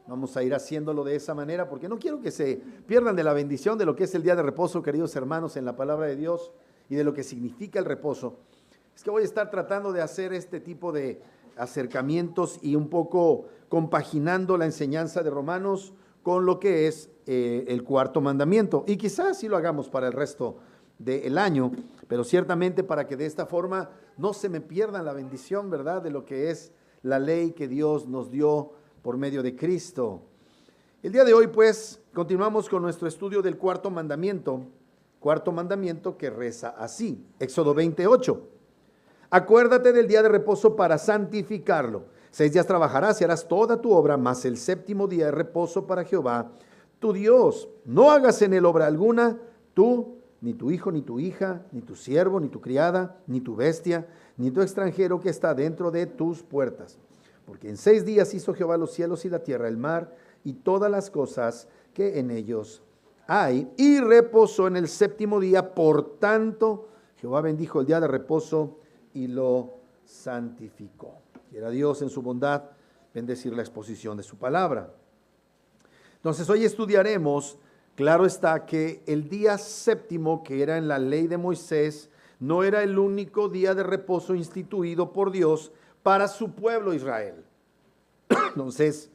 Vamos a ir haciéndolo de esa manera porque no quiero que se pierdan de la bendición de lo que es el día de reposo, queridos hermanos, en la palabra de Dios y de lo que significa el reposo. Es que voy a estar tratando de hacer este tipo de acercamientos y un poco compaginando la enseñanza de Romanos con lo que es el cuarto mandamiento. Y quizás sí lo hagamos para el resto del año, pero ciertamente para que de esta forma no se me pierda la bendición, ¿verdad?, de lo que es la ley que Dios nos dio por medio de Cristo. El día de hoy, pues, continuamos con nuestro estudio del cuarto mandamiento que reza así, Éxodo 28. Acuérdate del día de reposo para santificarlo. 6 días trabajarás y harás toda tu obra, mas el séptimo día es reposo para Jehová, tu Dios. No hagas en él obra alguna, tú, ni tu hijo, ni tu hija, ni tu siervo, ni tu criada, ni tu bestia, ni tu extranjero que está dentro de tus puertas. Porque en 6 días hizo Jehová los cielos y la tierra, el mar y todas las cosas que en ellos hay, y reposó en el séptimo día. Por tanto, Jehová bendijo el día de reposo y lo santificó. Quiera Dios en su bondad bendecir la exposición de su palabra. Entonces hoy estudiaremos, claro está, que el día séptimo, que era en la ley de Moisés, no era el único día de reposo instituido por Dios para su pueblo Israel. Entonces,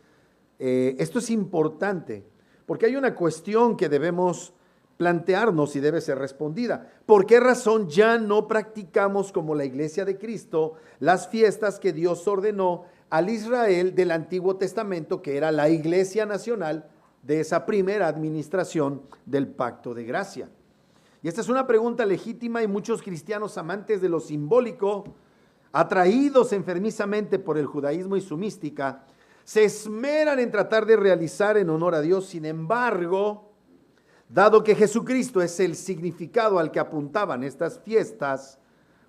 esto es importante, porque hay una cuestión que debemos plantearnos y debe ser respondida. ¿Por qué razón ya no practicamos como la iglesia de Cristo las fiestas que Dios ordenó al Israel del Antiguo Testamento, que era la iglesia nacional de esa primera administración del pacto de gracia? Y esta es una pregunta legítima, y muchos cristianos amantes de lo simbólico, atraídos enfermizamente por el judaísmo y su mística, se esmeran en tratar de realizar en honor a Dios. Sin embargo, dado que Jesucristo es el significado al que apuntaban estas fiestas,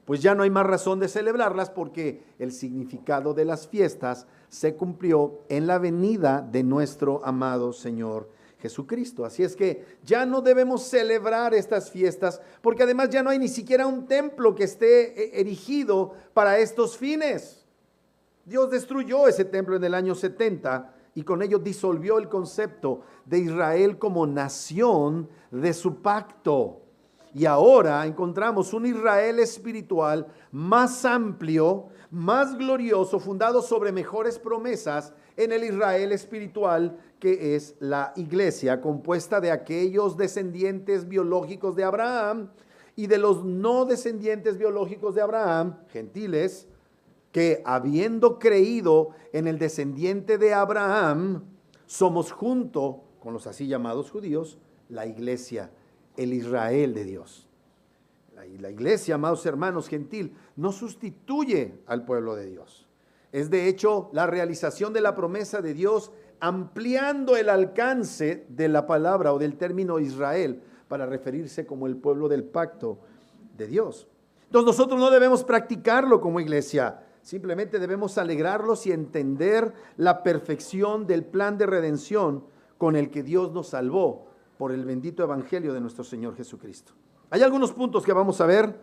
pues ya no hay más razón de celebrarlas, porque el significado de las fiestas se cumplió en la venida de nuestro amado Señor Jesucristo. Así es que ya no debemos celebrar estas fiestas, porque además ya no hay ni siquiera un templo que esté erigido para estos fines. Dios destruyó ese templo en el año 70 y con ello disolvió el concepto de Israel como nación de su pacto. Y ahora encontramos un Israel espiritual más amplio, más glorioso, fundado sobre mejores promesas, en el Israel espiritual que es la iglesia, compuesta de aquellos descendientes biológicos de Abraham y de los no descendientes biológicos de Abraham, gentiles, que habiendo creído en el descendiente de Abraham, somos junto con los así llamados judíos, la iglesia, el Israel de Dios. La iglesia, amados hermanos, gentil, no sustituye al pueblo de Dios. Es de hecho la realización de la promesa de Dios, ampliando el alcance de la palabra o del término Israel para referirse como el pueblo del pacto de Dios. Entonces nosotros no debemos practicarlo como iglesia, simplemente debemos alegrarlos y entender la perfección del plan de redención con el que Dios nos salvó por el bendito evangelio de nuestro Señor Jesucristo. Hay algunos puntos que vamos a ver.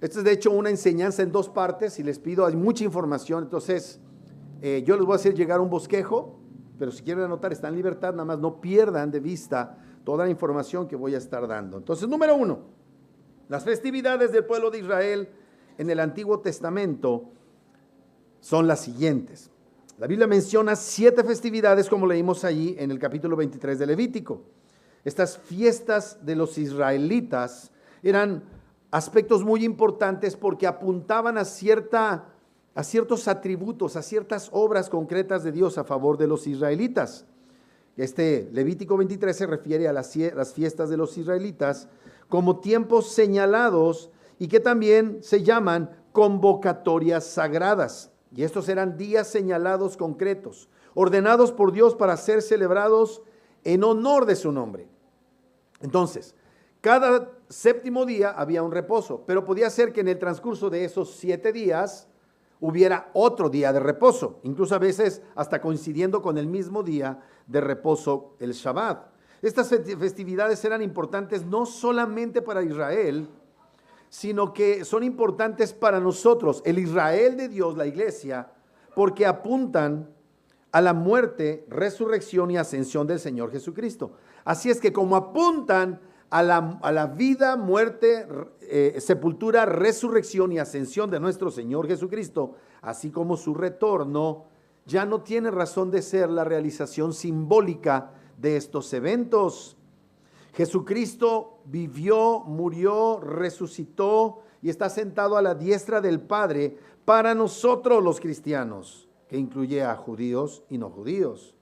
Esta es de hecho una enseñanza en 2 partes y les pido, hay mucha información, entonces yo les voy a hacer llegar un bosquejo, pero si quieren anotar están en libertad, nada más no pierdan de vista toda la información que voy a estar dando. Entonces, número 1, las festividades del pueblo de Israel en el Antiguo Testamento son las siguientes. La Biblia menciona 7 festividades, como leímos allí en el capítulo 23 de Levítico. Estas fiestas de los israelitas eran aspectos muy importantes porque apuntaban a ciertos atributos, a ciertas obras concretas de Dios a favor de los israelitas. Este Levítico 23 se refiere a las fiestas de los israelitas como tiempos señalados y que también se llaman convocatorias sagradas. Y estos eran días señalados concretos, ordenados por Dios para ser celebrados en honor de su nombre. Entonces, cada séptimo día había un reposo, pero podía ser que en el transcurso de esos 7 días hubiera otro día de reposo, incluso a veces hasta coincidiendo con el mismo día de reposo, el Shabbat. Estas festividades eran importantes no solamente para Israel, sino que son importantes para nosotros, el Israel de Dios, la iglesia, porque apuntan a la muerte, resurrección y ascensión del Señor Jesucristo. Así es que como apuntan a la vida, muerte, sepultura, resurrección y ascensión de nuestro Señor Jesucristo, así como su retorno, ya no tiene razón de ser la realización simbólica de estos eventos. Jesucristo vivió, murió, resucitó y está sentado a la diestra del Padre para nosotros los cristianos, que incluye a judíos y no judíos.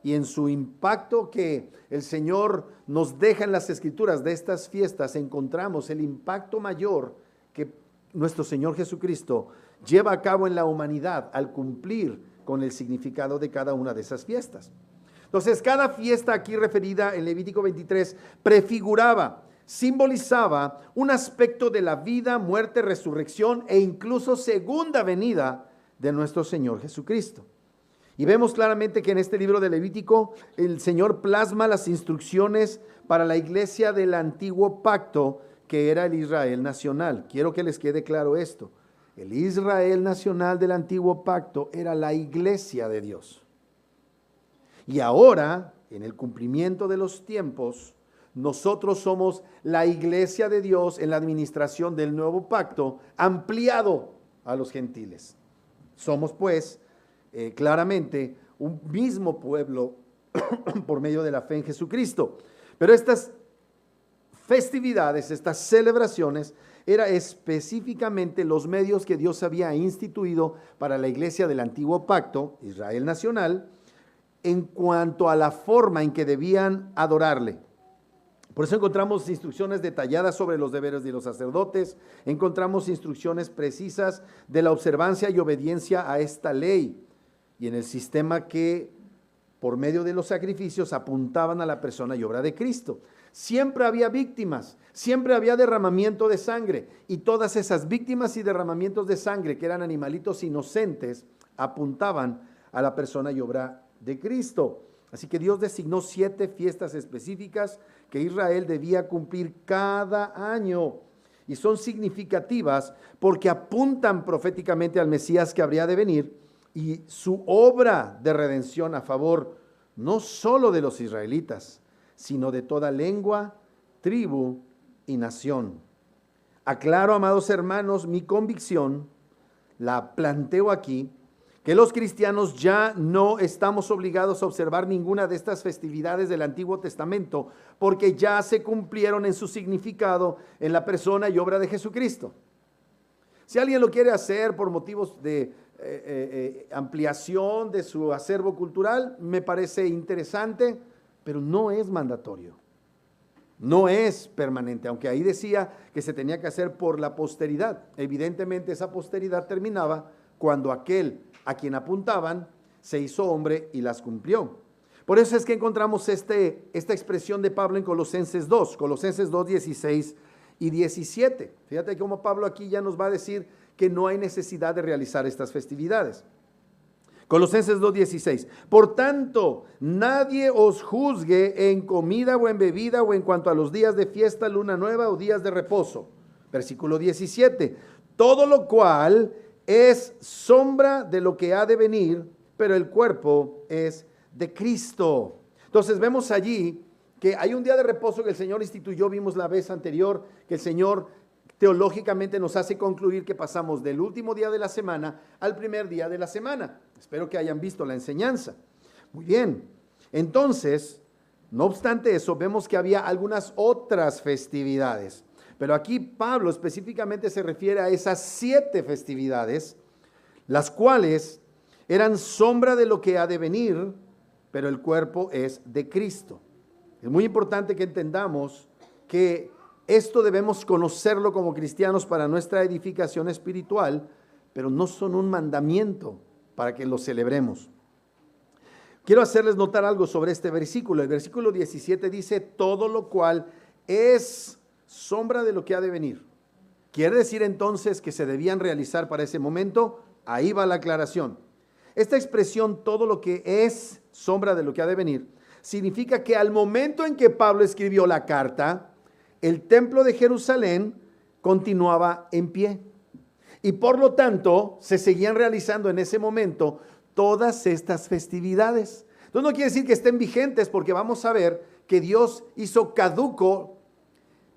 Y en su impacto que el Señor nos deja en las Escrituras de estas fiestas, encontramos el impacto mayor que nuestro Señor Jesucristo lleva a cabo en la humanidad al cumplir con el significado de cada una de esas fiestas. Entonces, cada fiesta aquí referida en Levítico 23 prefiguraba, simbolizaba un aspecto de la vida, muerte, resurrección e incluso segunda venida de nuestro Señor Jesucristo. Y vemos claramente que en este libro de Levítico el Señor plasma las instrucciones para la iglesia del antiguo pacto, que era el Israel nacional. Quiero que les quede claro esto. El Israel nacional del antiguo pacto era la iglesia de Dios. Y ahora, en el cumplimiento de los tiempos, nosotros somos la iglesia de Dios en la administración del nuevo pacto, ampliado a los gentiles. Somos pues claramente un mismo pueblo por medio de la fe en Jesucristo. Pero estas festividades, estas celebraciones, eran específicamente los medios que Dios había instituido para la iglesia del antiguo pacto, Israel nacional, en cuanto a la forma en que debían adorarle. Por eso encontramos instrucciones detalladas sobre los deberes de los sacerdotes, encontramos instrucciones precisas de la observancia y obediencia a esta ley y en el sistema que por medio de los sacrificios apuntaban a la persona y obra de Cristo. Siempre había víctimas, siempre había derramamiento de sangre y todas esas víctimas y derramamientos de sangre que eran animalitos inocentes apuntaban a la persona y obra de Cristo. Así que Dios designó 7 fiestas específicas que Israel debía cumplir cada año y son significativas porque apuntan proféticamente al Mesías que habría de venir y su obra de redención a favor no solo de los israelitas, sino de toda lengua, tribu y nación. Aclaro, amados hermanos, mi convicción, la planteo aquí, que los cristianos ya no estamos obligados a observar ninguna de estas festividades del Antiguo Testamento porque ya se cumplieron en su significado en la persona y obra de Jesucristo. Si alguien lo quiere hacer por motivos de ampliación de su acervo cultural, me parece interesante, pero no es mandatorio, no es permanente, aunque ahí decía que se tenía que hacer por la posteridad. Evidentemente esa posteridad terminaba cuando aquel a quien apuntaban se hizo hombre y las cumplió. Por eso es que encontramos esta expresión de Pablo en Colosenses 2, 16 y 17. Fíjate cómo Pablo aquí ya nos va a decir que no hay necesidad de realizar estas festividades. Colosenses 2:16. Por tanto, nadie os juzgue en comida o en bebida o en cuanto a los días de fiesta, luna nueva o días de reposo. Versículo 17. Todo lo cual es sombra de lo que ha de venir, pero el cuerpo es de Cristo. Entonces vemos allí que hay un día de reposo que el Señor instituyó, vimos la vez anterior, que el Señor teológicamente nos hace concluir que pasamos del último día de la semana al primer día de la semana. Espero que hayan visto la enseñanza. Muy bien, entonces, no obstante eso, vemos que había algunas otras festividades. Pero aquí Pablo específicamente se refiere a esas 7 festividades, las cuales eran sombra de lo que ha de venir, pero el cuerpo es de Cristo. Es muy importante que entendamos que esto debemos conocerlo como cristianos para nuestra edificación espiritual, pero no son un mandamiento para que lo celebremos. Quiero hacerles notar algo sobre este versículo. El versículo 17 dice, todo lo cual es sombra de lo que ha de venir. ¿Quiere decir entonces que se debían realizar para ese momento? Ahí va la aclaración. Esta expresión, todo lo que es sombra de lo que ha de venir, significa que al momento en que Pablo escribió la carta, el templo de Jerusalén continuaba en pie. Y por lo tanto, se seguían realizando en ese momento todas estas festividades. Entonces no quiere decir que estén vigentes, porque vamos a ver que Dios hizo caduco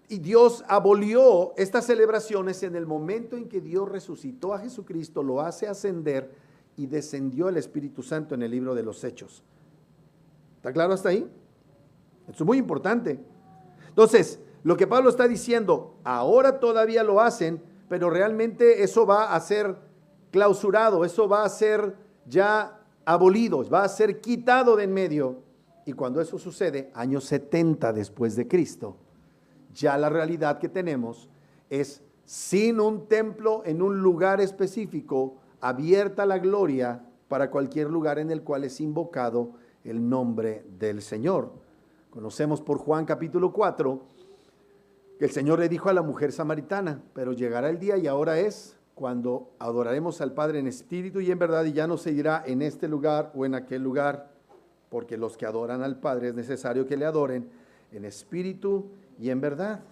y Dios abolió estas celebraciones en el momento en que Dios resucitó a Jesucristo, lo hace ascender y descendió el Espíritu Santo en el libro de los Hechos. ¿Está claro hasta ahí? Esto es muy importante. Entonces, lo que Pablo está diciendo, ahora todavía lo hacen, pero realmente eso va a ser clausurado, eso va a ser ya abolido, va a ser quitado de en medio. Y cuando eso sucede, años 70 después de Cristo, ya la realidad que tenemos es sin un templo en un lugar específico, abierta la gloria para cualquier lugar en el cual es invocado el nombre del Señor. Conocemos por Juan capítulo 4 que el Señor le dijo a la mujer samaritana, pero llegará el día y ahora es cuando adoraremos al Padre en espíritu y en verdad, y ya no se dirá en este lugar o en aquel lugar, porque los que adoran al Padre es necesario que le adoren en espíritu y en verdad.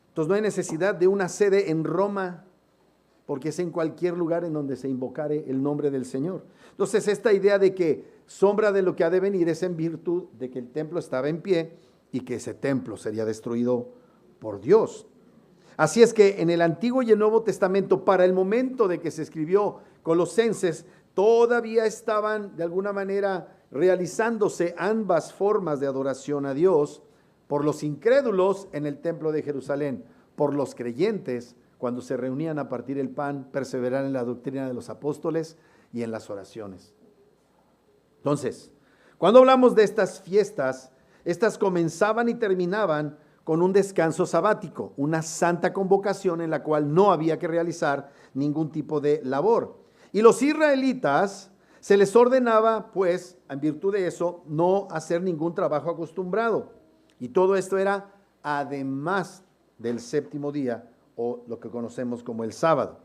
Entonces no hay necesidad de una sede en Roma, porque es en cualquier lugar en donde se invocare el nombre del Señor. Entonces esta idea de que sombra de lo que ha de venir es en virtud de que el templo estaba en pie y que ese templo sería destruido por Dios. Así es que en el Antiguo y el Nuevo Testamento, para el momento de que se escribió Colosenses, todavía estaban de alguna manera realizándose ambas formas de adoración a Dios, por los incrédulos en el templo de Jerusalén, por los creyentes cuando se reunían a partir el pan, perseverar en la doctrina de los apóstoles y en las oraciones. Entonces, cuando hablamos de estas fiestas, estas comenzaban y terminaban con un descanso sabático, una santa convocación en la cual no había que realizar ningún tipo de labor. Y los israelitas se les ordenaba, pues, en virtud de eso, no hacer ningún trabajo acostumbrado. Y todo esto era además del séptimo día, o lo que conocemos como el sábado.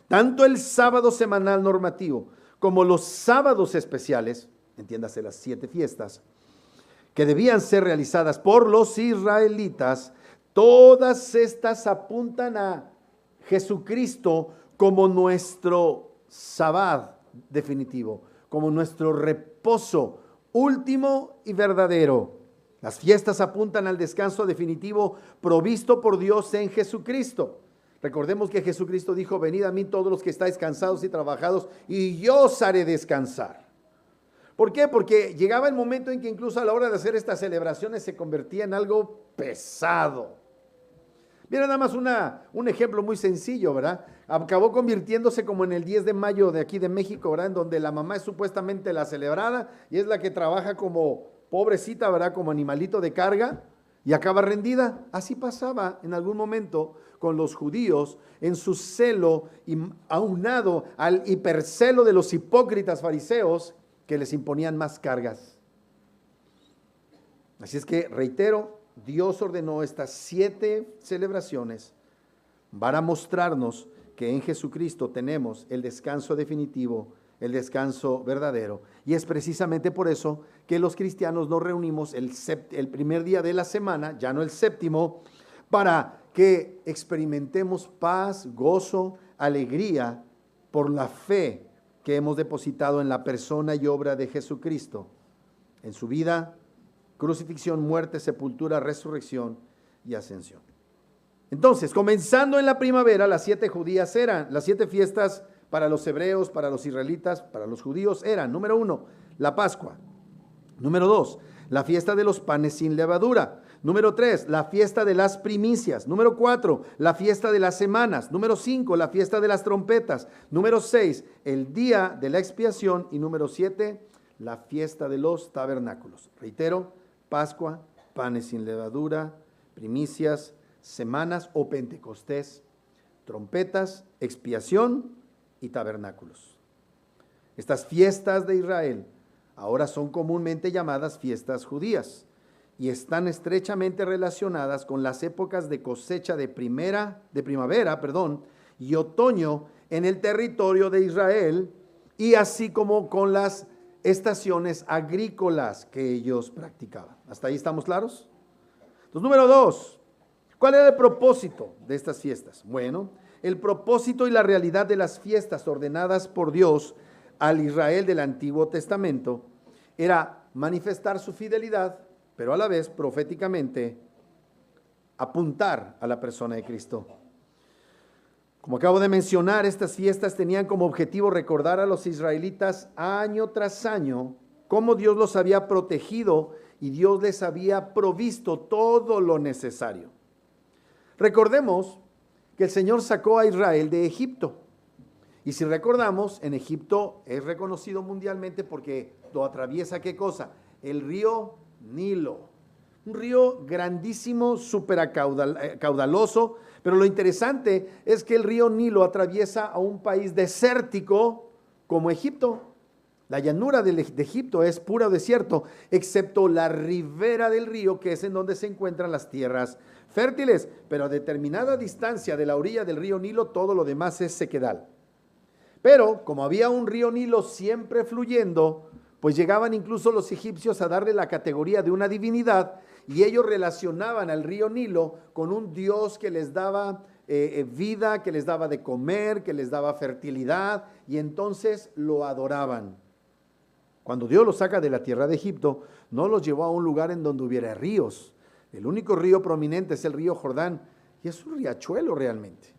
Tanto el sábado semanal normativo como los sábados especiales, entiéndase las 7 fiestas, que debían ser realizadas por los israelitas, todas estas apuntan a Jesucristo como nuestro sabbat definitivo, como nuestro reposo último y verdadero. Las fiestas apuntan al descanso definitivo provisto por Dios en Jesucristo. Recordemos que Jesucristo dijo, venid a mí todos los que estáis cansados y trabajados, y yo os haré descansar. ¿Por qué? Porque llegaba el momento en que incluso a la hora de hacer estas celebraciones se convertía en algo pesado. Mira nada más un ejemplo muy sencillo, ¿verdad? Acabó convirtiéndose como en el 10 de mayo de aquí de México, ¿verdad? En donde la mamá es supuestamente la celebrada y es la que trabaja como pobrecita, ¿verdad? Como animalito de carga y acaba rendida. Así pasaba en algún momento con los judíos en su celo aunado al hipercelo de los hipócritas fariseos que les imponían más cargas. Así es que, reitero, Dios ordenó estas 7 celebraciones para mostrarnos que en Jesucristo tenemos el descanso definitivo, el descanso verdadero. Y es precisamente por eso que los cristianos nos reunimos el primer día de la semana, ya no el séptimo, para que experimentemos paz, gozo, alegría por la fe que hemos depositado en la persona y obra de Jesucristo, en su vida, crucifixión, muerte, sepultura, resurrección y ascensión. Entonces, comenzando en la primavera, las 7 judías eran, las 7 fiestas para los hebreos, para los israelitas, para los judíos eran, número 1, la Pascua. Número 2, la fiesta de los panes sin levadura. Número 3, la fiesta de las primicias. Número 4, la fiesta de las semanas. Número 5, la fiesta de las trompetas. Número 6, el día de la expiación. Y número 7, la fiesta de los tabernáculos. Reitero, Pascua, panes sin levadura, primicias, semanas o Pentecostés, trompetas, expiación y tabernáculos. Estas fiestas de Israel ahora son comúnmente llamadas fiestas judías y están estrechamente relacionadas con las épocas de cosecha de primavera, y otoño en el territorio de Israel, y así como con las estaciones agrícolas que ellos practicaban. ¿Hasta ahí estamos claros? Entonces, número 2, ¿cuál era el propósito de estas fiestas? Bueno, el propósito y la realidad de las fiestas ordenadas por Dios al Israel del Antiguo Testamento era manifestar su fidelidad, pero a la vez proféticamente apuntar a la persona de Cristo. Como acabo de mencionar, estas fiestas tenían como objetivo recordar a los israelitas año tras año cómo Dios los había protegido y Dios les había provisto todo lo necesario. Recordemos que el Señor sacó a Israel de Egipto. Y si recordamos, en Egipto es reconocido mundialmente porque lo atraviesa, ¿qué cosa? El río Nilo. Un río grandísimo, súper caudaloso, pero lo interesante es que el río Nilo atraviesa a un país desértico como Egipto. La llanura de Egipto es puro desierto, excepto la ribera del río, que es en donde se encuentran las tierras fértiles, pero a determinada distancia de la orilla del río Nilo, todo lo demás es sequedal. Pero como había un río Nilo siempre fluyendo, pues llegaban incluso los egipcios a darle la categoría de una divinidad, y ellos relacionaban al río Nilo con un dios que les daba vida, que les daba de comer, que les daba fertilidad, y entonces lo adoraban. Cuando Dios los saca de la tierra de Egipto, no los llevó a un lugar en donde hubiera ríos. El único río prominente es el río Jordán, y es un riachuelo realmente.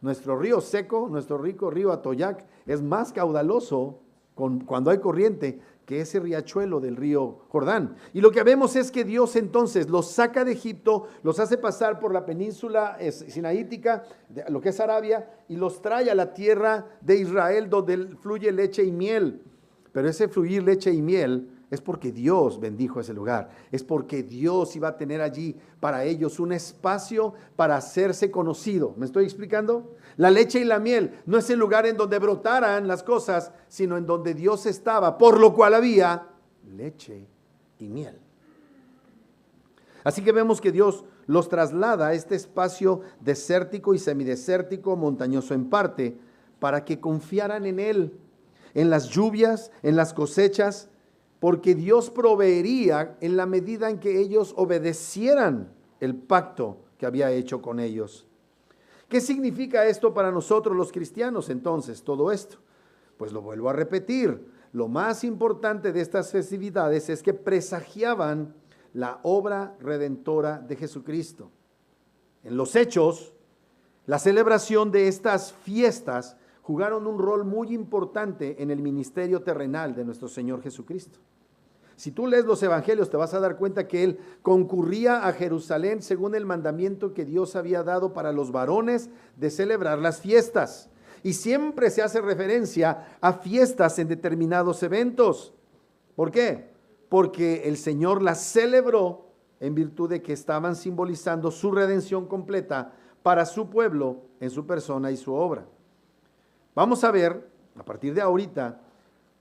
Nuestro río seco, nuestro rico río Atoyac, es más caudaloso cuando hay corriente que ese riachuelo del río Jordán. Y lo que vemos es que Dios entonces los saca de Egipto, los hace pasar por la península sinaítica, lo que es Arabia, y los trae a la tierra de Israel donde fluye leche y miel. Pero ese fluir leche y miel es porque Dios bendijo ese lugar, es porque Dios iba a tener allí para ellos un espacio para hacerse conocido. ¿Me estoy explicando? La leche y la miel no es el lugar en donde brotaran las cosas, sino en donde Dios estaba, por lo cual había leche y miel. Así que vemos que Dios los traslada a este espacio desértico y semidesértico, montañoso en parte, para que confiaran en Él, en las lluvias, en las cosechas, porque Dios proveería en la medida en que ellos obedecieran el pacto que había hecho con ellos. ¿Qué significa esto para nosotros los cristianos entonces, todo esto? Pues lo vuelvo a repetir, lo más importante de estas festividades es que presagiaban la obra redentora de Jesucristo. En los hechos, la celebración de estas fiestas jugaron un rol muy importante en el ministerio terrenal de nuestro Señor Jesucristo. Si tú lees los evangelios, te vas a dar cuenta que Él concurría a Jerusalén según el mandamiento que Dios había dado para los varones de celebrar las fiestas. Y siempre se hace referencia a fiestas en determinados eventos. ¿Por qué? Porque el Señor las celebró en virtud de que estaban simbolizando su redención completa para su pueblo en su persona y su obra. Vamos a ver, a partir de ahorita,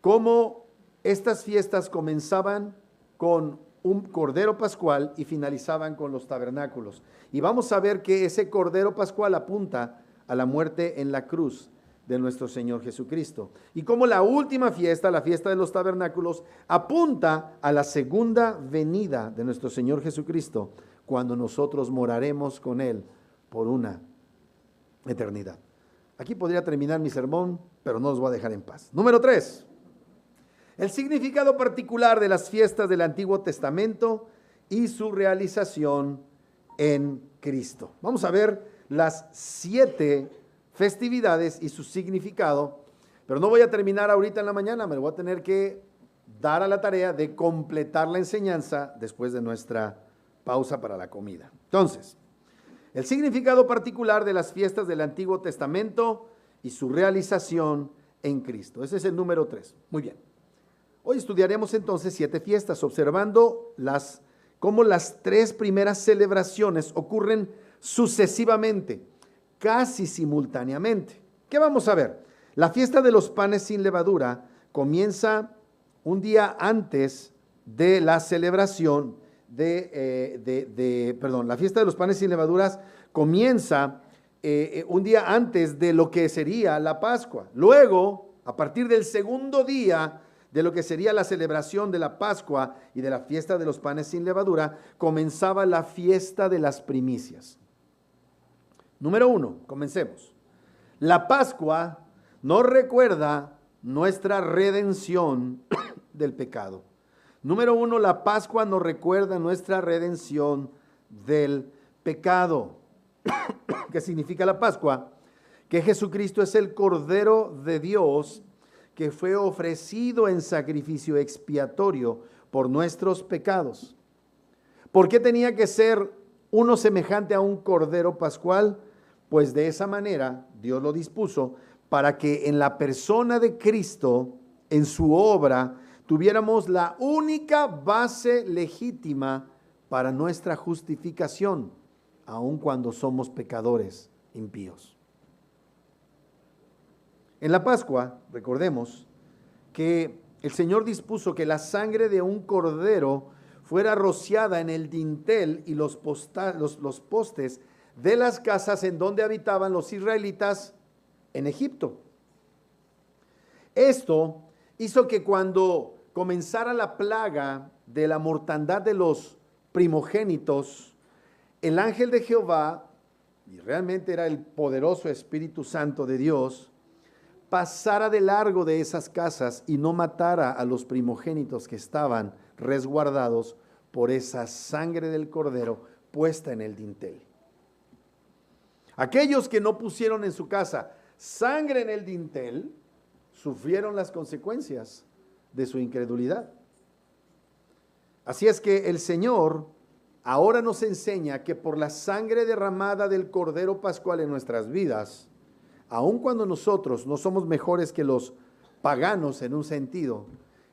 cómo estas fiestas comenzaban con un cordero pascual y finalizaban con los tabernáculos. Y vamos a ver que ese cordero pascual apunta a la muerte en la cruz de nuestro Señor Jesucristo. Y como la última fiesta, la fiesta de los tabernáculos, apunta a la segunda venida de nuestro Señor Jesucristo, cuando nosotros moraremos con Él por una eternidad. Aquí podría terminar mi sermón, pero no los voy a dejar en paz. Número 3. El significado particular de las fiestas del Antiguo Testamento y su realización en Cristo. Vamos a ver las 7 festividades y su significado, pero no voy a terminar ahorita en la mañana, me lo voy a tener que dar a la tarea de completar la enseñanza después de nuestra pausa para la comida. Entonces, el significado particular de las fiestas del Antiguo Testamento y su realización en Cristo. Ese es el número 3. Muy bien. Hoy estudiaremos entonces 7 fiestas, observando cómo las 3 primeras celebraciones ocurren sucesivamente, casi simultáneamente. ¿Qué vamos a ver? La fiesta de los panes sin levadura comienza un día antes de la celebración la fiesta de los panes sin levaduras comienza un día antes de lo que sería la Pascua. Luego, a partir del segundo día de lo que sería la celebración de la Pascua y de la fiesta de los panes sin levadura, comenzaba la fiesta de las primicias. Número 1, comencemos. La Pascua nos recuerda nuestra redención del pecado. Número 1, la Pascua nos recuerda nuestra redención del pecado. ¿Qué significa la Pascua? Que Jesucristo es el Cordero de Dios que fue ofrecido en sacrificio expiatorio por nuestros pecados. ¿Por qué tenía que ser uno semejante a un Cordero Pascual? Pues de esa manera Dios lo dispuso para que en la persona de Cristo, en su obra, tuviéramos la única base legítima para nuestra justificación, aun cuando somos pecadores impíos. En la Pascua, recordemos que el Señor dispuso que la sangre de un cordero fuera rociada en el dintel y los postes de las casas en donde habitaban los israelitas en Egipto. Esto hizo que cuando comenzara la plaga de la mortandad de los primogénitos, el ángel de Jehová, y realmente era el poderoso Espíritu Santo de Dios, pasara de largo de esas casas y no matara a los primogénitos que estaban resguardados por esa sangre del cordero puesta en el dintel. Aquellos que no pusieron en su casa sangre en el dintel, sufrieron las consecuencias de su incredulidad. Así es que el Señor ahora nos enseña que por la sangre derramada del Cordero Pascual en nuestras vidas, aun cuando nosotros no somos mejores que los paganos en un sentido,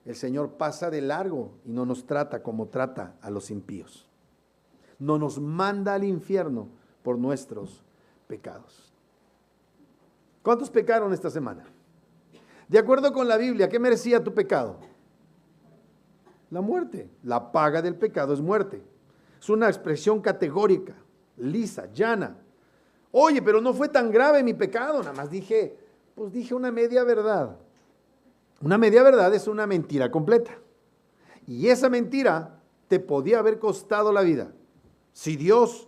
el Señor pasa de largo y no nos trata como trata a los impíos. No nos manda al infierno por nuestros pecados. ¿Cuántos pecaron esta semana? De acuerdo con la Biblia, ¿qué merecía tu pecado? La muerte. La paga del pecado es muerte. Es una expresión categórica, lisa, llana. Oye, pero no fue tan grave mi pecado, nada más dije una media verdad. Una media verdad es una mentira completa. Y esa mentira te podía haber costado la vida si Dios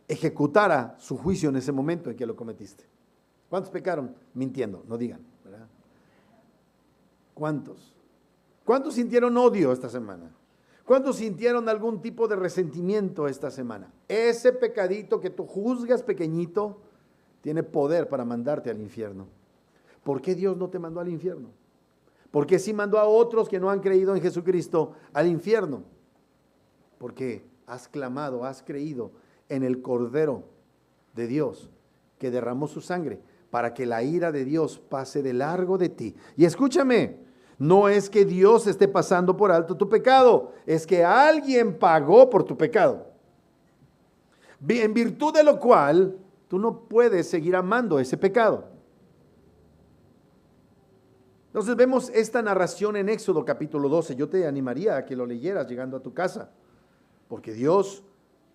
ejecutara su juicio en ese momento en que lo cometiste. ¿Cuántos pecaron? Mintiendo, no digan, ¿verdad? ¿Cuántos? ¿Cuántos sintieron odio esta semana? ¿Cuántos sintieron algún tipo de resentimiento esta semana? Ese pecadito que tú juzgas pequeñito tiene poder para mandarte al infierno. ¿Por qué Dios no te mandó al infierno? ¿Por qué sí mandó a otros que no han creído en Jesucristo al infierno? Porque has clamado, has creído en el Cordero de Dios que derramó su sangre para que la ira de Dios pase de largo de ti. Y escúchame, no es que Dios esté pasando por alto tu pecado, es que alguien pagó por tu pecado. En virtud de lo cual, tú no puedes seguir amando ese pecado. Entonces vemos esta narración en Éxodo capítulo 12. Yo te animaría a que lo leyeras llegando a tu casa, porque Dios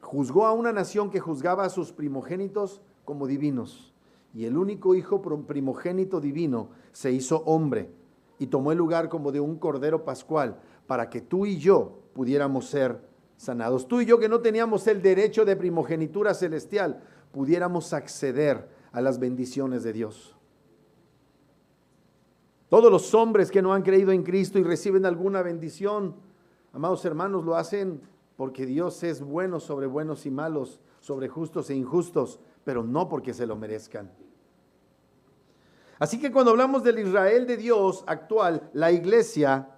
juzgó a una nación que juzgaba a sus primogénitos como divinos. Y el único hijo primogénito divino se hizo hombre y tomó el lugar como de un cordero pascual para que tú y yo pudiéramos ser sanados. Tú y yo que no teníamos el derecho de primogenitura celestial, pudiéramos acceder a las bendiciones de Dios. Todos los hombres que no han creído en Cristo y reciben alguna bendición, amados hermanos, lo hacen porque Dios es bueno sobre buenos y malos, sobre justos e injustos, pero no porque se lo merezcan. Así que cuando hablamos del Israel de Dios actual, la iglesia,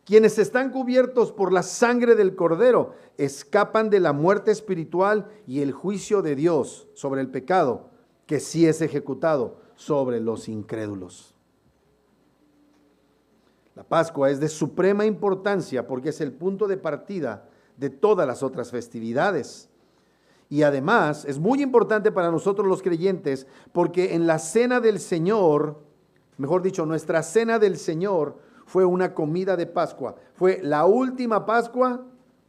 quienes están cubiertos por la sangre del Cordero, escapan de la muerte espiritual y el juicio de Dios sobre el pecado, que sí es ejecutado sobre los incrédulos. La Pascua es de suprema importancia porque es el punto de partida de todas las otras festividades. Y además es muy importante para nosotros los creyentes porque en la cena del Señor, mejor dicho, nuestra cena del Señor fue una comida de Pascua. Fue la última Pascua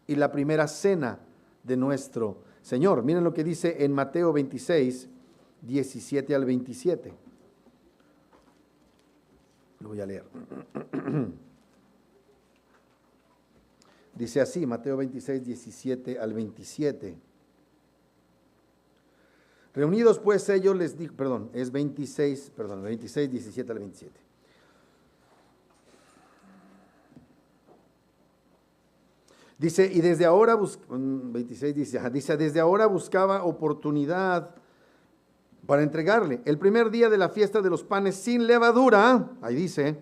y la primera cena de nuestro Señor. Miren lo que dice en Mateo 26, 17 al 27. Lo voy a leer. Dice así, Mateo 26, 17 al 27. Reunidos pues ellos les dijo, es 26, 17 al 27. Dice, y desde ahora, 26 dice, desde ahora buscaba oportunidad para entregarle. El primer día de la fiesta de los panes sin levadura, ahí dice,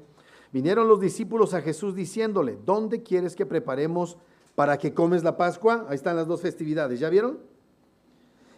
vinieron los discípulos a Jesús diciéndole, ¿dónde quieres que preparemos para que comes la Pascua? Ahí están las dos festividades, ¿ya vieron?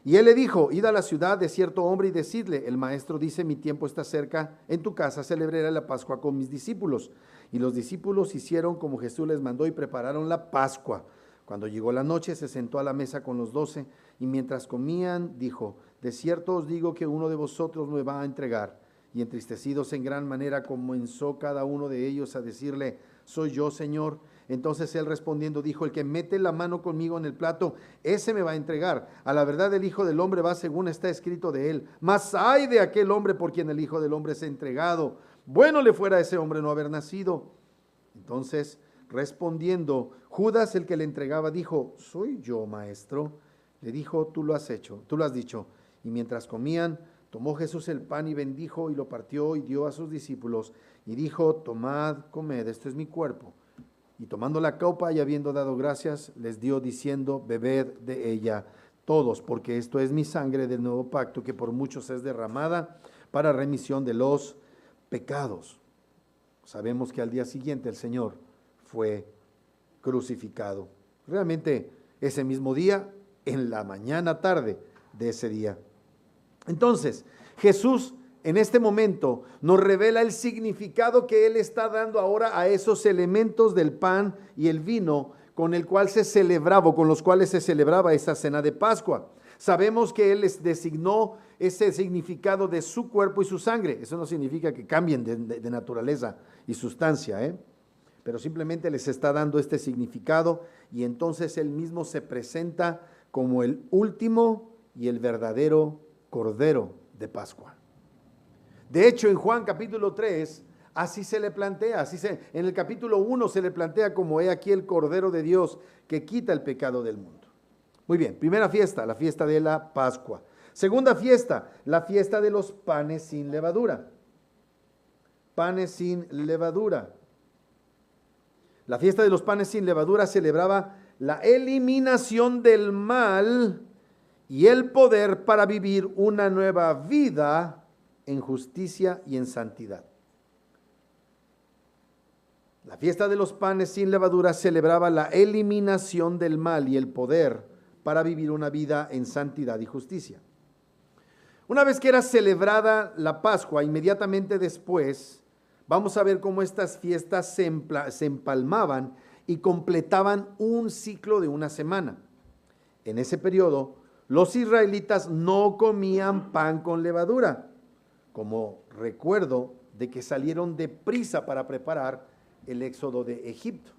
Y él le dijo, id a la ciudad de cierto hombre y decidle, el maestro dice, mi tiempo está cerca, en tu casa celebraré la Pascua con mis discípulos. Y los discípulos hicieron como Jesús les mandó y prepararon la Pascua. Cuando llegó la noche, se sentó a la mesa con los 12 y mientras comían, dijo, de cierto os digo que uno de vosotros me va a entregar. Y entristecidos en gran manera comenzó cada uno de ellos a decirle, soy yo, Señor. Entonces él respondiendo dijo, el que mete la mano conmigo en el plato, ese me va a entregar. A la verdad el Hijo del Hombre va según está escrito de él. Mas ay de aquel hombre por quien el Hijo del Hombre es entregado. Bueno le fuera a ese hombre no haber nacido. Entonces respondiendo, Judas el que le entregaba dijo, soy yo, maestro. Le dijo, tú lo has hecho, tú lo has dicho. Y mientras comían, tomó Jesús el pan y bendijo y lo partió y dio a sus discípulos. Y dijo, tomad, comed, esto es mi cuerpo. Y tomando la copa y habiendo dado gracias, les dio diciendo, bebed de ella todos, porque esto es mi sangre del nuevo pacto, que por muchos es derramada para remisión de los pecados. Sabemos que al día siguiente el Señor fue crucificado. Realmente ese mismo día, en la mañana tarde de ese día. Entonces, Jesús en este momento nos revela el significado que Él está dando ahora a esos elementos del pan y el vino con el cual se celebraba, con los cuales se celebraba esa cena de Pascua. Sabemos que Él les designó ese significado de su cuerpo y su sangre. Eso no significa que cambien de naturaleza y sustancia, pero simplemente les está dando este significado y entonces Él mismo se presenta como el último y el verdadero Cordero de Pascua. De hecho, en Juan capítulo 3, así se le plantea, en el capítulo 1 se le plantea como he aquí el Cordero de Dios que quita el pecado del mundo. Muy bien, primera fiesta, la fiesta de la Pascua. Segunda fiesta, la fiesta de los panes sin levadura. Panes sin levadura. La fiesta de los panes sin levadura celebraba la eliminación del mal y el poder para vivir una nueva vida en justicia y en santidad. La fiesta de los panes sin levadura celebraba la eliminación del mal y el poder para vivir una vida en santidad y justicia. Una vez que era celebrada la Pascua, inmediatamente después, vamos a ver cómo estas fiestas se empalmaban y completaban un ciclo de una semana. En ese periodo, los israelitas no comían pan con levadura, como recuerdo de que salieron deprisa para preparar el éxodo de Egipto.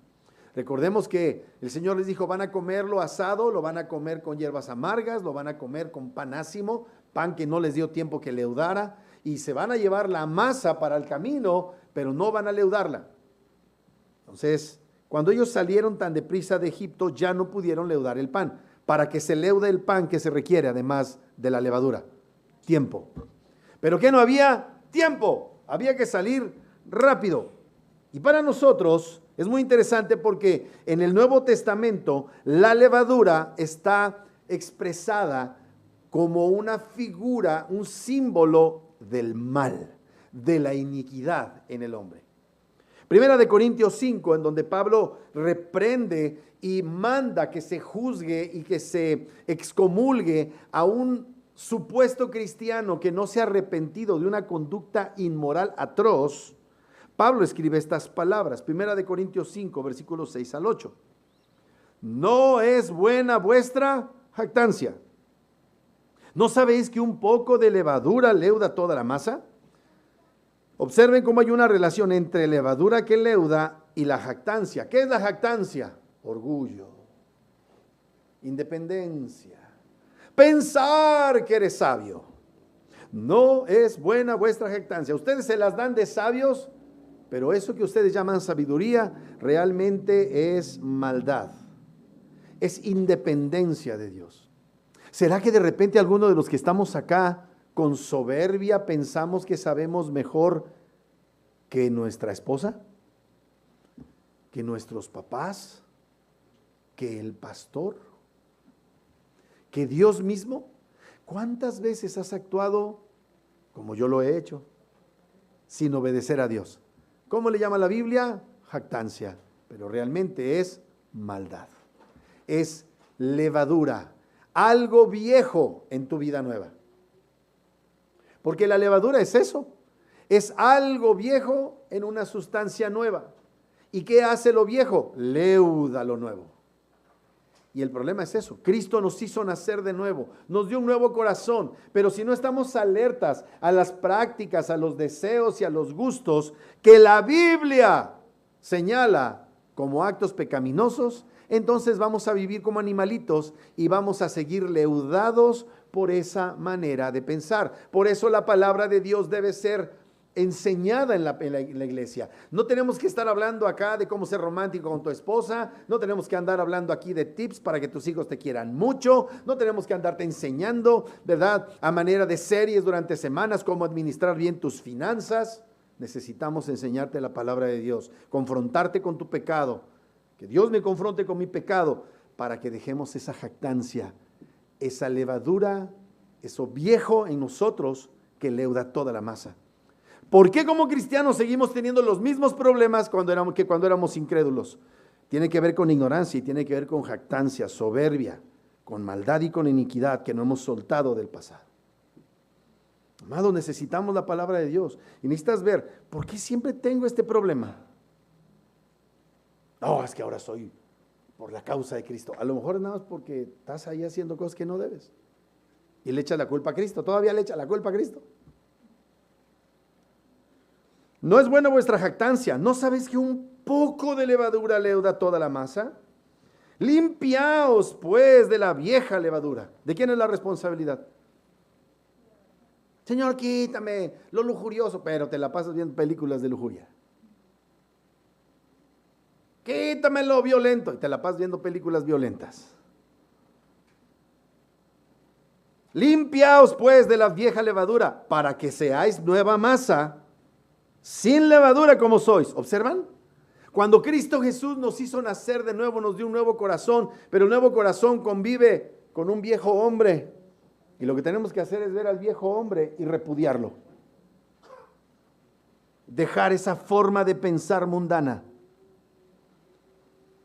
Recordemos que el Señor les dijo, van a comerlo asado, lo van a comer con hierbas amargas, lo van a comer con pan ácimo, pan que no les dio tiempo que leudara, y se van a llevar la masa para el camino, pero no van a leudarla. Entonces, cuando ellos salieron tan deprisa de Egipto, ya no pudieron leudar el pan. Para que se leude el pan, que se requiere además de la levadura? Tiempo. ¿Pero qué no había? Tiempo. Había que salir rápido. Y para nosotros es muy interesante porque en el Nuevo Testamento la levadura está expresada como una figura, un símbolo del mal, de la iniquidad en el hombre. Primera de Corintios 5, en donde Pablo reprende y manda que se juzgue y que se excomulgue a un supuesto cristiano que no se ha arrepentido de una conducta inmoral atroz. Pablo escribe estas palabras, Primera de Corintios 5, versículos 6 al 8. ¿No es buena vuestra jactancia? ¿No sabéis que un poco de levadura leuda toda la masa? Observen cómo hay una relación entre levadura que leuda y la jactancia. ¿Qué es la jactancia? Orgullo, independencia, pensar que eres sabio. No es buena vuestra jactancia. Ustedes se las dan de sabios, pero eso que ustedes llaman sabiduría realmente es maldad, es independencia de Dios. ¿Será que de repente alguno de los que estamos acá con soberbia pensamos que sabemos mejor que nuestra esposa, que nuestros papás, que el pastor, que Dios mismo? ¿Cuántas veces has actuado como yo lo he hecho, sin obedecer a Dios? ¿Cómo le llama la Biblia? Jactancia, pero realmente es maldad. Es levadura, algo viejo en tu vida nueva. Porque la levadura es eso, es algo viejo en una sustancia nueva. ¿Y qué hace lo viejo? Leuda lo nuevo. Y el problema es eso, Cristo nos hizo nacer de nuevo, nos dio un nuevo corazón, pero si no estamos alertas a las prácticas, a los deseos y a los gustos que la Biblia señala como actos pecaminosos, entonces vamos a vivir como animalitos y vamos a seguir leudados por esa manera de pensar. Por eso la palabra de Dios debe ser enseñada en la iglesia. No tenemos que estar hablando acá de cómo ser romántico con tu esposa, no tenemos que andar hablando aquí de tips para que tus hijos te quieran mucho, no tenemos que andarte enseñando, ¿verdad?, a manera de series durante semanas cómo administrar bien tus finanzas. Necesitamos enseñarte la palabra de Dios, confrontarte con tu pecado, que Dios me confronte con mi pecado, para que dejemos esa jactancia, esa levadura, eso viejo en nosotros que leuda toda la masa. ¿Por qué como cristianos seguimos teniendo los mismos problemas cuando éramos incrédulos? Tiene que ver con ignorancia y tiene que ver con jactancia, soberbia, con maldad y con iniquidad que no hemos soltado del pasado. Amados, necesitamos la palabra de Dios y necesitas ver, ¿por qué siempre tengo este problema? No, es que ahora soy por la causa de Cristo. A lo mejor es nada más porque estás ahí haciendo cosas que no debes y le echas la culpa a Cristo, todavía le echas la culpa a Cristo. No es buena vuestra jactancia. ¿No sabéis que un poco de levadura leuda toda la masa? Limpiaos pues de la vieja levadura. ¿De quién es la responsabilidad? Señor, quítame lo lujurioso, pero te la pasas viendo películas de lujuria. Quítame lo violento y te la pasas viendo películas violentas. Limpiaos pues de la vieja levadura para que seáis nueva masa, sin levadura como sois. ¿Observan? Cuando Cristo Jesús nos hizo nacer de nuevo, nos dio un nuevo corazón, pero el nuevo corazón convive con un viejo hombre. Y lo que tenemos que hacer es ver al viejo hombre y repudiarlo. Dejar esa forma de pensar mundana.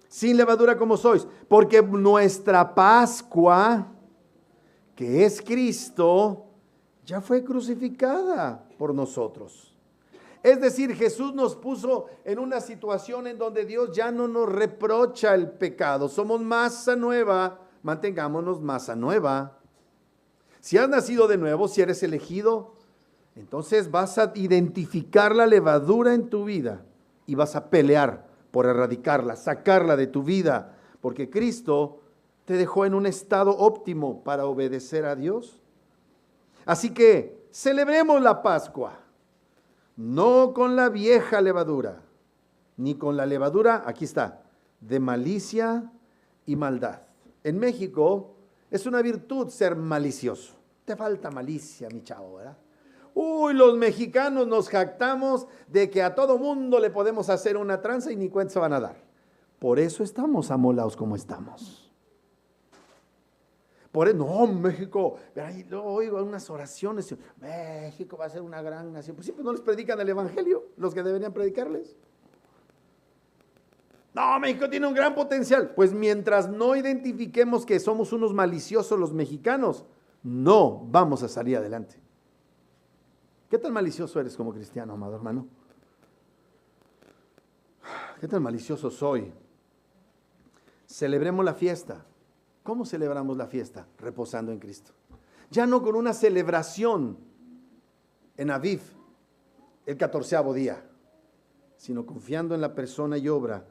Sin levadura como sois, porque nuestra Pascua, que es Cristo, ya fue crucificada por nosotros. Es decir, Jesús nos puso en una situación en donde Dios ya no nos reprocha el pecado. Somos masa nueva, mantengámonos masa nueva. Si has nacido de nuevo, si eres elegido, entonces vas a identificar la levadura en tu vida y vas a pelear por erradicarla, sacarla de tu vida, porque Cristo te dejó en un estado óptimo para obedecer a Dios. Así que celebremos la Pascua. No con la vieja levadura, ni con la levadura, aquí está, de malicia y maldad. En México es una virtud ser malicioso. Te falta malicia, mi chavo, ¿verdad? Uy, los mexicanos nos jactamos de que a todo mundo le podemos hacer una tranza y ni cuenta se van a dar. Por eso estamos amolados como estamos. Por eso, no, México, luego oigo unas oraciones, México va a ser una gran nación. Pues siempre no les predican el evangelio, los que deberían predicarles. No, México tiene un gran potencial. Pues mientras no identifiquemos que somos unos maliciosos los mexicanos, no vamos a salir adelante. ¿Qué tan malicioso eres como cristiano, amado hermano? ¿Qué tan malicioso soy? Celebremos la fiesta. ¿Cómo celebramos la fiesta? Reposando en Cristo. Ya no con una celebración en Aviv, el 14º día, sino confiando en la persona y obra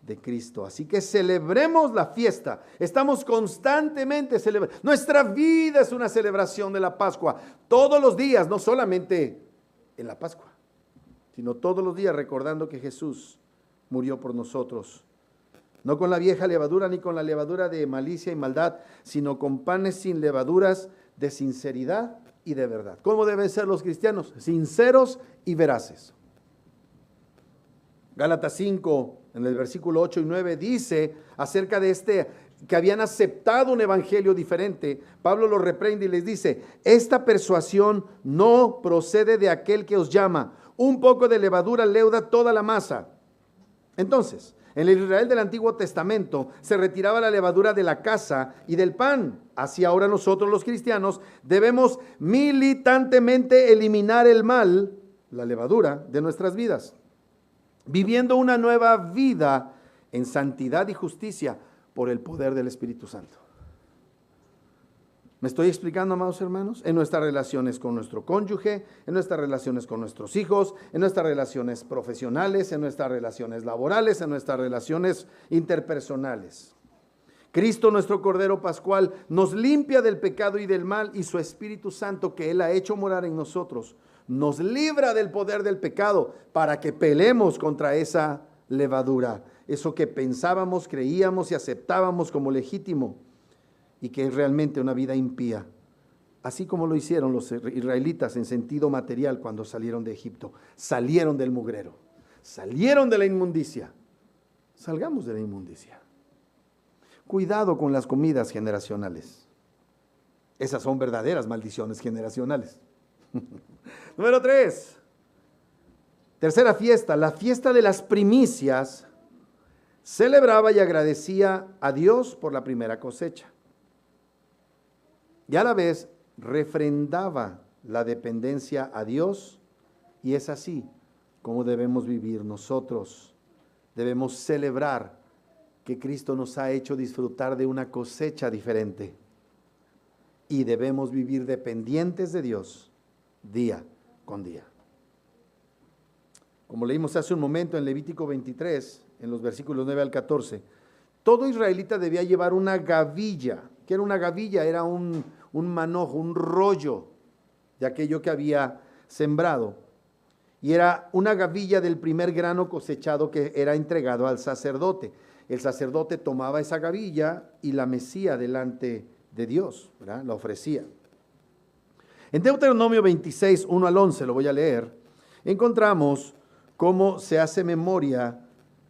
de Cristo. Así que celebremos la fiesta. Estamos constantemente celebrando. Nuestra vida es una celebración de la Pascua. Todos los días, no solamente en la Pascua, sino todos los días recordando que Jesús murió por nosotros no con la vieja levadura ni con la levadura de malicia y maldad, sino con panes sin levaduras de sinceridad y de verdad. ¿Cómo deben ser los cristianos? Sinceros y veraces. Gálatas 5, en el versículo 8 y 9, dice acerca de que habían aceptado un evangelio diferente. Pablo los reprende y les dice: esta persuasión no procede de aquel que os llama. Un poco de levadura leuda toda la masa. Entonces, en el Israel del Antiguo Testamento se retiraba la levadura de la casa y del pan. Así ahora nosotros los cristianos debemos militantemente eliminar el mal, la levadura, de nuestras vidas, viviendo una nueva vida en santidad y justicia por el poder del Espíritu Santo. ¿Me estoy explicando, amados hermanos? En nuestras relaciones con nuestro cónyuge, en nuestras relaciones con nuestros hijos, en nuestras relaciones profesionales, en nuestras relaciones laborales, en nuestras relaciones interpersonales. Cristo, nuestro Cordero Pascual, nos limpia del pecado y del mal, y su Espíritu Santo, que Él ha hecho morar en nosotros, nos libra del poder del pecado para que peleemos contra esa levadura, eso que pensábamos, creíamos y aceptábamos como legítimo, y que es realmente una vida impía, así como lo hicieron los israelitas en sentido material cuando salieron de Egipto. Salieron del mugrero, salieron de la inmundicia. Salgamos de la inmundicia. Cuidado con las comidas generacionales. Esas son verdaderas maldiciones generacionales. Número 3. Tercera fiesta, la fiesta de las primicias. Celebraba y agradecía a Dios por la primera cosecha. Y a la vez refrendaba la dependencia a Dios, y es así como debemos vivir nosotros. Debemos celebrar que Cristo nos ha hecho disfrutar de una cosecha diferente, y debemos vivir dependientes de Dios día con día. Como leímos hace un momento en Levítico 23, en los versículos 9 al 14, todo israelita debía llevar una gavilla. ¿Qué era una gavilla? Era un manojo, un rollo de aquello que había sembrado. Y era una gavilla del primer grano cosechado que era entregado al sacerdote. El sacerdote tomaba esa gavilla y la mecía delante de Dios, ¿verdad? La ofrecía. En Deuteronomio 26, 1 al 11, lo voy a leer, encontramos cómo se hace memoria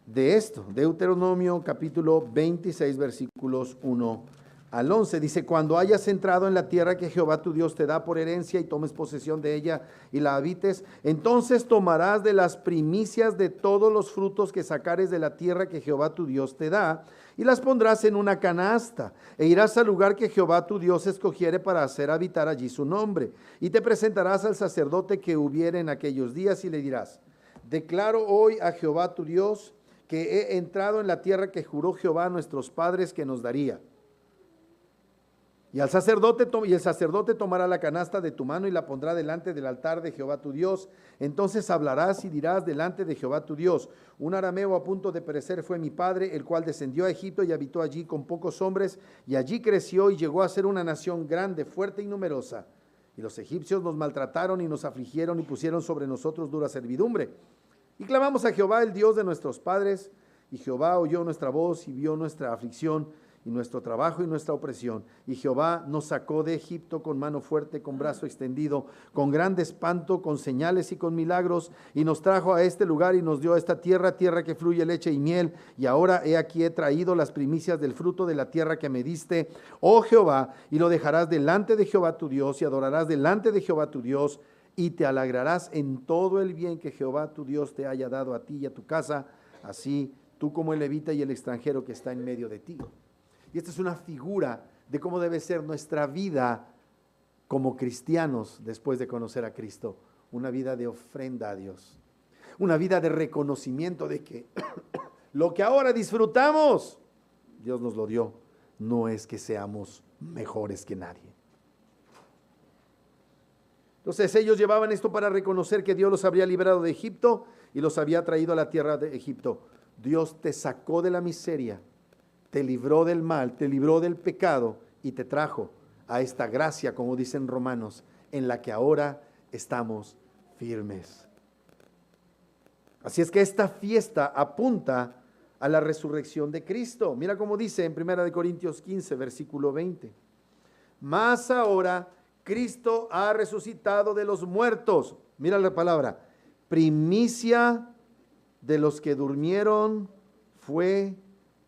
de esto. Deuteronomio capítulo 26, versículos 1 al 11, dice: cuando hayas entrado en la tierra que Jehová tu Dios te da por herencia y tomes posesión de ella y la habites, entonces tomarás de las primicias de todos los frutos que sacares de la tierra que Jehová tu Dios te da, y las pondrás en una canasta, e irás al lugar que Jehová tu Dios escogiere para hacer habitar allí su nombre, y te presentarás al sacerdote que hubiere en aquellos días, y le dirás: declaro hoy a Jehová tu Dios que he entrado en la tierra que juró Jehová a nuestros padres que nos daría. Y el sacerdote tomará la canasta de tu mano y la pondrá delante del altar de Jehová tu Dios. Entonces hablarás y dirás delante de Jehová tu Dios: un arameo a punto de perecer fue mi padre, el cual descendió a Egipto y habitó allí con pocos hombres, y allí creció y llegó a ser una nación grande, fuerte y numerosa. Y los egipcios nos maltrataron y nos afligieron y pusieron sobre nosotros dura servidumbre. Y clamamos a Jehová, el Dios de nuestros padres, y Jehová oyó nuestra voz y vio nuestra aflicción y nuestro trabajo y nuestra opresión. Y Jehová nos sacó de Egipto con mano fuerte, con brazo extendido, con grande espanto, con señales y con milagros, y nos trajo a este lugar y nos dio esta tierra, tierra que fluye leche y miel. Y ahora he aquí he traído las primicias del fruto de la tierra que me diste, oh Jehová, y lo dejarás delante de Jehová tu Dios, y adorarás delante de Jehová tu Dios, y te alegrarás en todo el bien que Jehová tu Dios te haya dado a ti y a tu casa, así tú como el levita y el extranjero que está en medio de ti. Y esta es una figura de cómo debe ser nuestra vida como cristianos después de conocer a Cristo. Una vida de ofrenda a Dios. Una vida de reconocimiento de que lo que ahora disfrutamos, Dios nos lo dio. No es que seamos mejores que nadie. Entonces ellos llevaban esto para reconocer que Dios los habría librado de Egipto y los había traído a la tierra de Egipto. Dios te sacó de la miseria, te libró del mal, te libró del pecado y te trajo a esta gracia, como dicen Romanos, en la que ahora estamos firmes. Así es que esta fiesta apunta a la resurrección de Cristo. Mira cómo dice en 1 Corintios 15, versículo 20. Mas ahora Cristo ha resucitado de los muertos. Mira la palabra, primicia de los que durmieron fue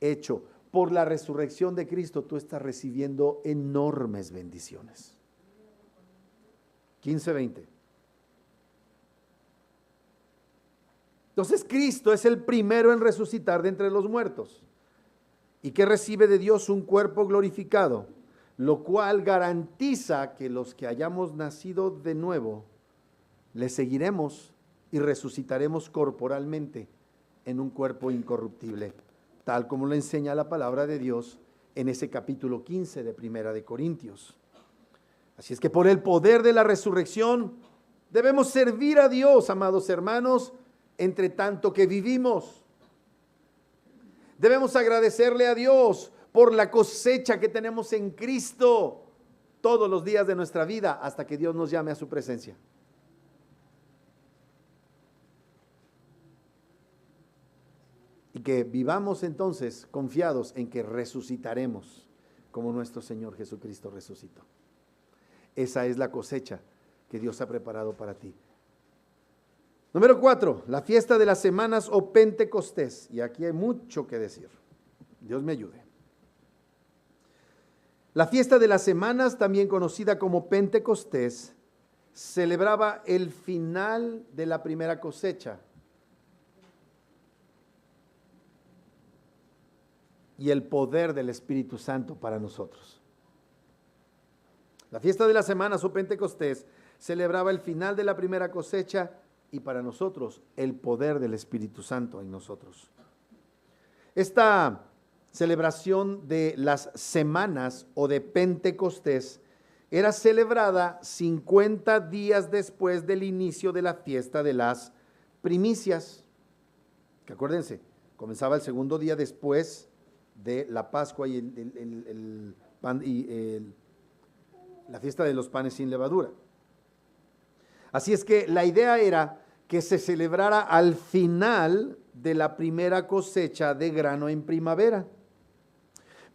hecho. Por la resurrección de Cristo tú estás recibiendo enormes bendiciones. 15:20. Entonces Cristo es el primero en resucitar de entre los muertos y que recibe de Dios un cuerpo glorificado, lo cual garantiza que los que hayamos nacido de nuevo le seguiremos y resucitaremos corporalmente en un cuerpo incorruptible, tal como lo enseña la palabra de Dios en ese capítulo 15 de Primera de Corintios. Así es que por el poder de la resurrección debemos servir a Dios, amados hermanos, entre tanto que vivimos. Debemos agradecerle a Dios por la cosecha que tenemos en Cristo todos los días de nuestra vida hasta que Dios nos llame a su presencia. Y que vivamos entonces confiados en que resucitaremos como nuestro Señor Jesucristo resucitó. Esa es la cosecha que Dios ha preparado para ti. Número 4, la fiesta de las semanas o Pentecostés. Y aquí hay mucho que decir. Dios me ayude. La fiesta de las semanas, también conocida como Pentecostés, celebraba el final de la primera cosecha y el poder del Espíritu Santo para nosotros. La fiesta de las semanas o Pentecostés celebraba el final de la primera cosecha y para nosotros el poder del Espíritu Santo en nosotros. Esta celebración de las semanas o de Pentecostés era celebrada 50 días después del inicio de la fiesta de las primicias, que acuérdense, comenzaba el segundo día después de la Pascua y la fiesta de los panes sin levadura. Así es que la idea era que se celebrara al final de la primera cosecha de grano en primavera.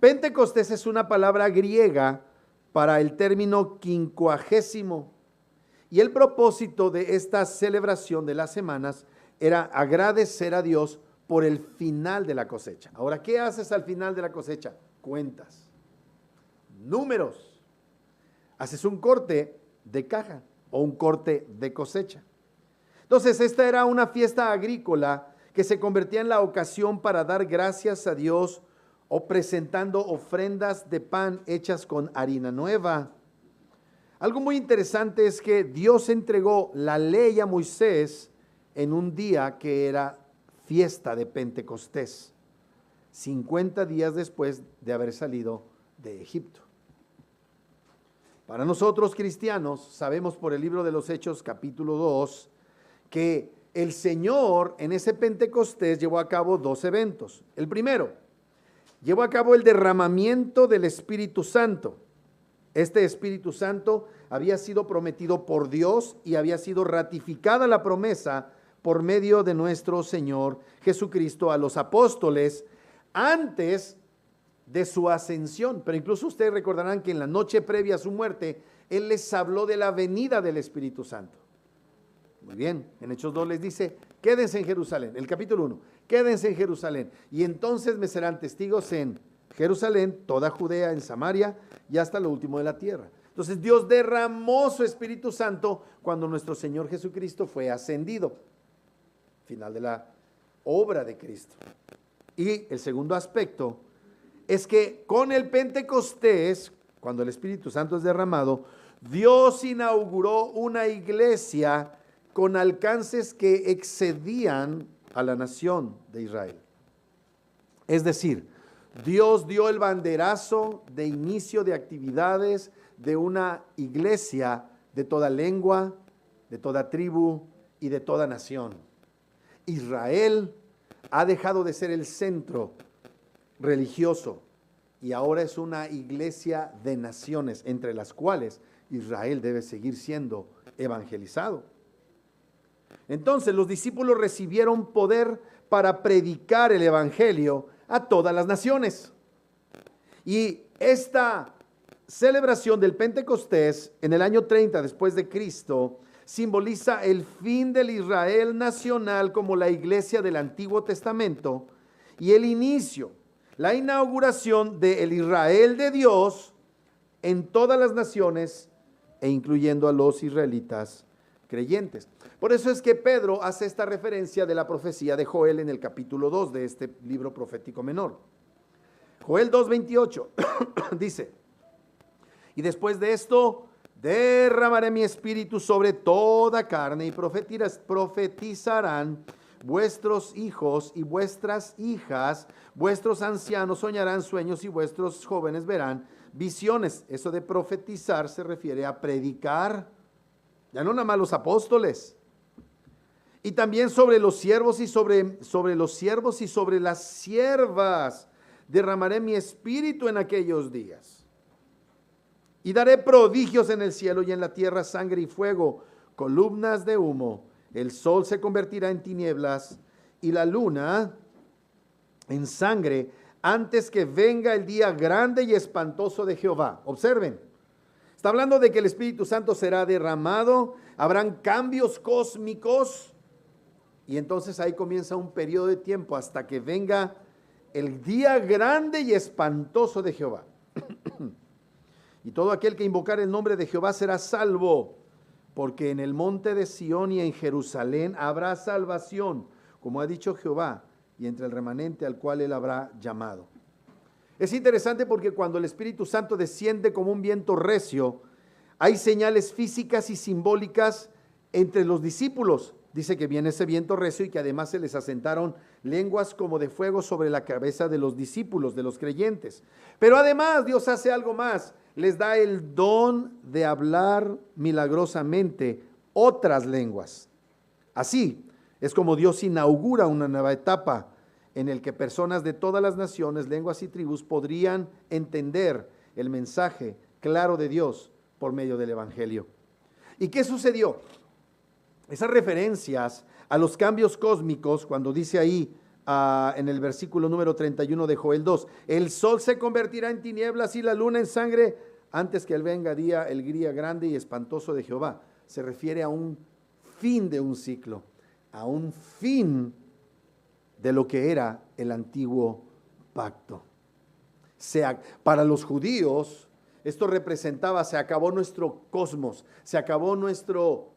Pentecostés es una palabra griega para el término quincuagésimo, y el propósito de esta celebración de las semanas era agradecer a Dios por el final de la cosecha. Ahora, ¿qué haces al final de la cosecha? Cuentas, números, haces un corte de caja o un corte de cosecha. Entonces, esta era una fiesta agrícola que se convertía en la ocasión para dar gracias a Dios o presentando ofrendas de pan hechas con harina nueva. Algo muy interesante es que Dios entregó la ley a Moisés en un día que era fiesta de Pentecostés, 50 días después de haber salido de Egipto. Para nosotros cristianos, sabemos por el libro de los Hechos, capítulo 2, que el Señor en ese Pentecostés llevó a cabo 2 eventos. El primero, llevó a cabo el derramamiento del Espíritu Santo. Este Espíritu Santo había sido prometido por Dios y había sido ratificada la promesa por medio de nuestro Señor Jesucristo a los apóstoles antes de su ascensión. Pero incluso ustedes recordarán que en la noche previa a su muerte, Él les habló de la venida del Espíritu Santo. Muy bien, en Hechos 2 les dice, quédense en Jerusalén, el capítulo 1, quédense en Jerusalén, y entonces me serán testigos en Jerusalén, toda Judea, en Samaria, y hasta lo último de la tierra. Entonces Dios derramó su Espíritu Santo cuando nuestro Señor Jesucristo fue ascendido, final de la obra de Cristo. Y el segundo aspecto es que con el Pentecostés, cuando el Espíritu Santo es derramado, Dios inauguró una iglesia con alcances que excedían a la nación de Israel. Es decir, Dios dio el banderazo de inicio de actividades de una iglesia de toda lengua, de toda tribu y de toda nación. Israel ha dejado de ser el centro religioso y ahora es una iglesia de naciones, entre las cuales Israel debe seguir siendo evangelizado. Entonces los discípulos recibieron poder para predicar el evangelio a todas las naciones. Y esta celebración del Pentecostés en el año 30 después de Cristo simboliza el fin del Israel nacional como la iglesia del Antiguo Testamento y el inicio, la inauguración del Israel de Dios en todas las naciones e incluyendo a los israelitas creyentes. Por eso es que Pedro hace esta referencia de la profecía de Joel en el capítulo 2 de este libro profético menor. Joel 2:28 dice: y después de esto derramaré mi espíritu sobre toda carne y profetizarán vuestros hijos y vuestras hijas, vuestros ancianos soñarán sueños y vuestros jóvenes verán visiones. Eso de profetizar se refiere a predicar, ya no nada más los apóstoles. Y también sobre los siervos y sobre los siervos y sobre las siervas derramaré mi espíritu en aquellos días. Y daré prodigios en el cielo y en la tierra, sangre y fuego, columnas de humo. El sol se convertirá en tinieblas y la luna en sangre antes que venga el día grande y espantoso de Jehová. Observen, está hablando de que el Espíritu Santo será derramado, habrán cambios cósmicos y entonces ahí comienza un periodo de tiempo hasta que venga el día grande y espantoso de Jehová. Y todo aquel que invocar el nombre de Jehová será salvo, porque en el monte de Sión y en Jerusalén habrá salvación, como ha dicho Jehová, y entre el remanente al cual él habrá llamado. Es interesante porque cuando el Espíritu Santo desciende como un viento recio, hay señales físicas y simbólicas entre los discípulos. Dice que viene ese viento recio y que además se les asentaron lenguas como de fuego sobre la cabeza de los discípulos, de los creyentes. Pero además Dios hace algo más. Les da el don de hablar milagrosamente otras lenguas. Así es como Dios inaugura una nueva etapa en el que personas de todas las naciones, lenguas y tribus podrían entender el mensaje claro de Dios por medio del Evangelio. ¿Y qué sucedió? Esas referencias a los cambios cósmicos, cuando dice ahí en el versículo número 31 de Joel 2, el sol se convertirá en tinieblas y la luna en sangre antes que él venga día, el día grande y espantoso de Jehová. Se refiere a un fin de un ciclo, a un fin de lo que era el antiguo pacto. Para los judíos, esto representaba, se acabó nuestro cosmos, se acabó nuestro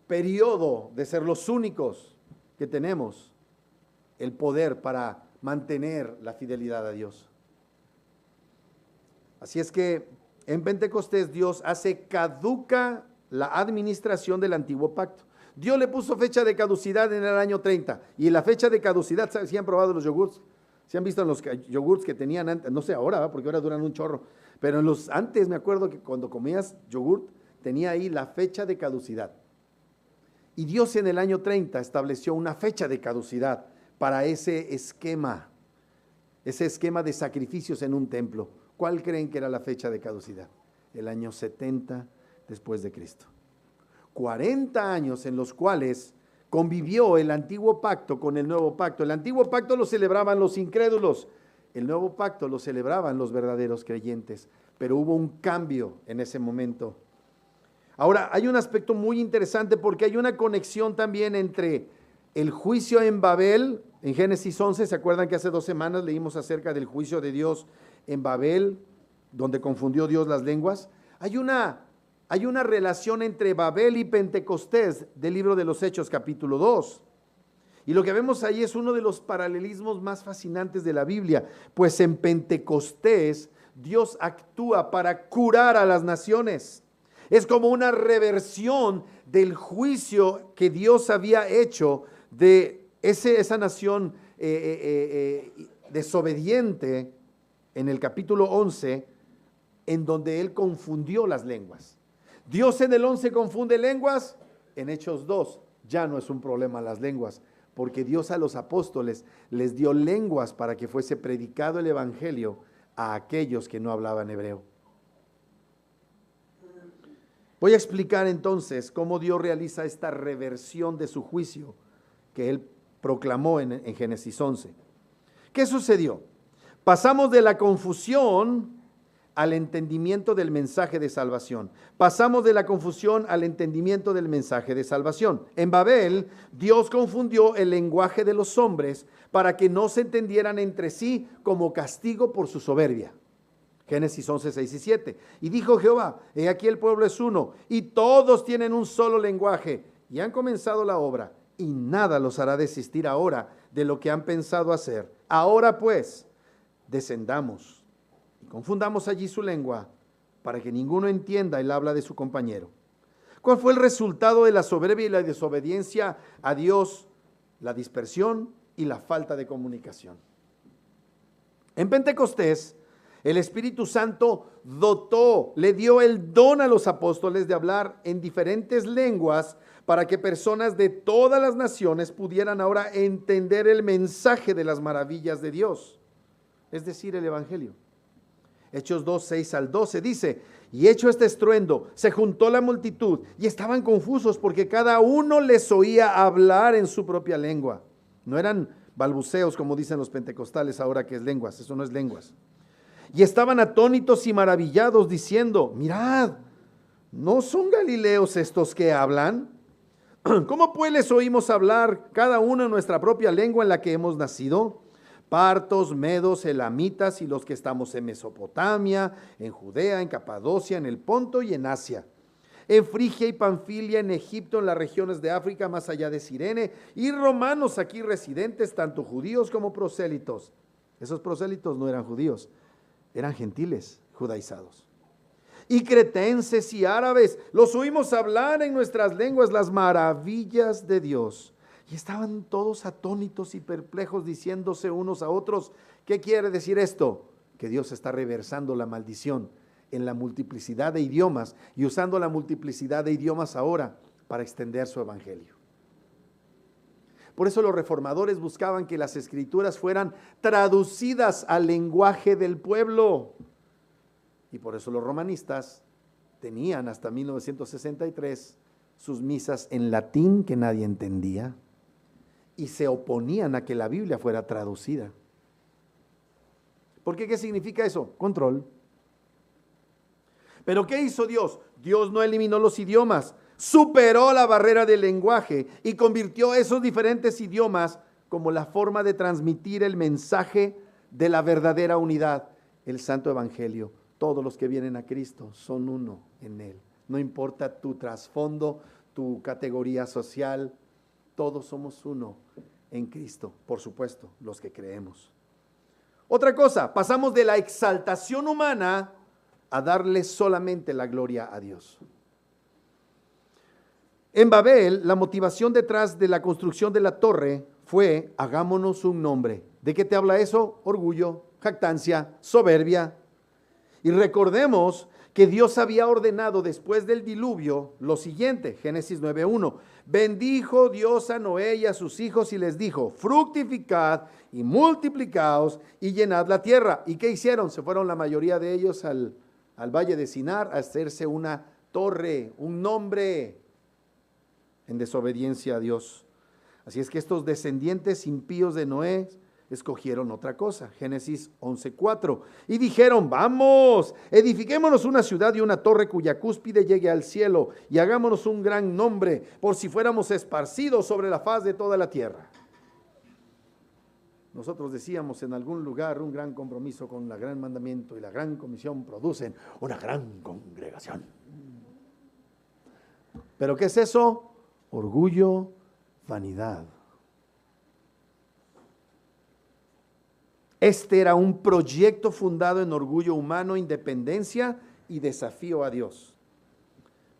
periodo de ser los únicos que tenemos el poder para mantener la fidelidad a Dios. Así es que en Pentecostés Dios hace caduca la administración del antiguo pacto. Dios le puso fecha de caducidad en el año 30 y la fecha de caducidad, ¿si han probado los yogurts? ¿Si han visto los yogurts que tenían antes? No sé ahora, ¿verdad? Porque ahora duran un chorro, pero antes me acuerdo que cuando comías yogurt tenía ahí la fecha de caducidad. Y Dios en el año 30 estableció una fecha de caducidad para ese esquema de sacrificios en un templo. ¿Cuál creen que era la fecha de caducidad? El año 70 después de Cristo. 40 años en los cuales convivió el antiguo pacto con el nuevo pacto. El antiguo pacto lo celebraban los incrédulos, el nuevo pacto lo celebraban los verdaderos creyentes, pero hubo un cambio en ese momento. Ahora, hay un aspecto muy interesante porque hay una conexión también entre el juicio en Babel, en Génesis 11, ¿se acuerdan que hace 2 semanas leímos acerca del juicio de Dios en Babel, donde confundió Dios las lenguas? Hay una relación entre Babel y Pentecostés del libro de los Hechos, capítulo 2. Y lo que vemos ahí es uno de los paralelismos más fascinantes de la Biblia, pues en Pentecostés Dios actúa para curar a las naciones. Es como una reversión del juicio que Dios había hecho de esa nación desobediente en el capítulo 11, en donde Él confundió las lenguas. Dios en el 11 confunde lenguas, en Hechos 2 ya no es un problema las lenguas, porque Dios a los apóstoles les dio lenguas para que fuese predicado el evangelio a aquellos que no hablaban hebreo. Voy a explicar entonces cómo Dios realiza esta reversión de su juicio que Él proclamó en Génesis 11. ¿Qué sucedió? Pasamos de la confusión al entendimiento del mensaje de salvación. Pasamos de la confusión al entendimiento del mensaje de salvación. En Babel, Dios confundió el lenguaje de los hombres para que no se entendieran entre sí como castigo por su soberbia. Génesis 11, 6 y 7. Y dijo Jehová, he aquí el pueblo es uno, y todos tienen un solo lenguaje, y han comenzado la obra, y nada los hará desistir ahora de lo que han pensado hacer. Ahora pues, descendamos y confundamos allí su lengua, para que ninguno entienda el habla de su compañero. ¿Cuál fue el resultado de la soberbia y la desobediencia a Dios? La dispersión y la falta de comunicación. En Pentecostés, el Espíritu Santo le dio el don a los apóstoles de hablar en diferentes lenguas para que personas de todas las naciones pudieran ahora entender el mensaje de las maravillas de Dios, es decir, el Evangelio. Hechos 2, 6 al 12 dice, y hecho este estruendo, se juntó la multitud y estaban confusos porque cada uno les oía hablar en su propia lengua. No eran balbuceos como dicen los pentecostales ahora que es lenguas, eso no es lenguas. Y estaban atónitos y maravillados diciendo, mirad, ¿no son galileos estos que hablan? ¿Cómo pues les oímos hablar cada uno en nuestra propia lengua en la que hemos nacido? Partos, medos, elamitas y los que estamos en Mesopotamia, en Judea, en Capadocia, en el Ponto y en Asia, en Frigia y Panfilia, en Egipto, en las regiones de África, más allá de Cirene, y romanos aquí residentes, tanto judíos como prosélitos. Esos prosélitos no eran judíos, eran gentiles judaizados. Y cretenses y árabes, los oímos hablar en nuestras lenguas las maravillas de Dios. Y estaban todos atónitos y perplejos diciéndose unos a otros, ¿qué quiere decir esto? Que Dios está reversando la maldición en la multiplicidad de idiomas y usando la multiplicidad de idiomas ahora para extender su evangelio. Por eso los reformadores buscaban que las escrituras fueran traducidas al lenguaje del pueblo. Y por eso los romanistas tenían hasta 1963 sus misas en latín que nadie entendía y se oponían a que la Biblia fuera traducida. ¿Por qué? ¿Qué significa eso? Control. ¿Pero qué hizo Dios? Dios no eliminó los idiomas, superó la barrera del lenguaje y convirtió esos diferentes idiomas como la forma de transmitir el mensaje de la verdadera unidad, el Santo Evangelio. Todos los que vienen a Cristo son uno en Él. No importa tu trasfondo, tu categoría social, todos somos uno en Cristo, por supuesto, los que creemos. Otra cosa, pasamos de la exaltación humana a darle solamente la gloria a Dios. En Babel, la motivación detrás de la construcción de la torre fue, hagámonos un nombre. ¿De qué te habla eso? Orgullo, jactancia, soberbia. Y recordemos que Dios había ordenado después del diluvio lo siguiente, Génesis 9:1. Bendijo Dios a Noé y a sus hijos y les dijo, fructificad y multiplicaos y llenad la tierra. ¿Y qué hicieron? Se fueron la mayoría de ellos al valle de Sinar a hacerse una torre, un nombre, en desobediencia a Dios. Así es que estos descendientes impíos de Noé escogieron otra cosa. Génesis 11:4. Y dijeron, vamos, edifiquémonos una ciudad y una torre cuya cúspide llegue al cielo y hagámonos un gran nombre por si fuéramos esparcidos sobre la faz de toda la tierra. Nosotros decíamos en algún lugar, un gran compromiso con el gran mandamiento y la gran comisión producen una gran congregación. ¿Pero qué es eso? Orgullo, vanidad. Este era un proyecto fundado en orgullo humano, independencia y desafío a Dios.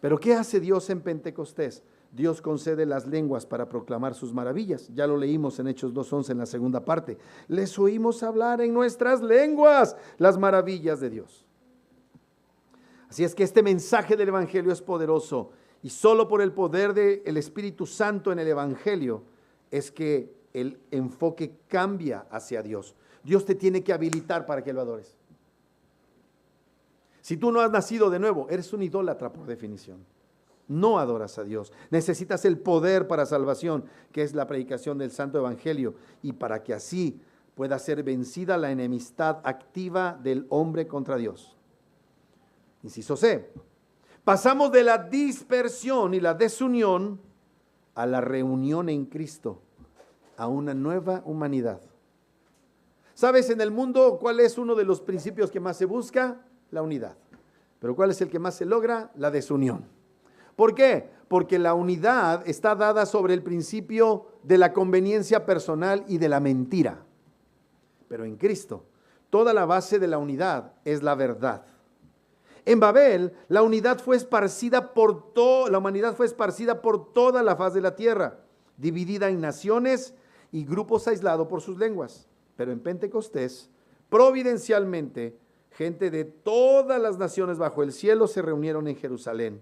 ¿Pero qué hace Dios en Pentecostés? Dios concede las lenguas para proclamar sus maravillas. Ya lo leímos en Hechos 2:11 en la segunda parte. Les oímos hablar en nuestras lenguas las maravillas de Dios. Así es que este mensaje del Evangelio es poderoso y solo por el poder del Espíritu Santo en el Evangelio es que el enfoque cambia hacia Dios. Dios te tiene que habilitar para que lo adores. Si tú no has nacido de nuevo, eres un idólatra por definición. no adoras a Dios. Necesitas el poder para salvación, que es la predicación del Santo Evangelio, y para que así pueda ser vencida la enemistad activa del hombre contra Dios. Inciso C. Pasamos de la dispersión y la desunión a la reunión en Cristo, a una nueva humanidad. ¿Sabes en el mundo cuál es uno de los principios que más se busca? La unidad. ¿Pero cuál es el que más se logra? La desunión. ¿Por qué? Porque la unidad está dada sobre el principio de la conveniencia personal y de la mentira. Pero en Cristo, toda la base de la unidad es la verdad. En Babel, la humanidad fue esparcida por toda la faz de la tierra, dividida en naciones y grupos aislados por sus lenguas. Pero en Pentecostés, providencialmente, gente de todas las naciones bajo el cielo se reunieron en Jerusalén.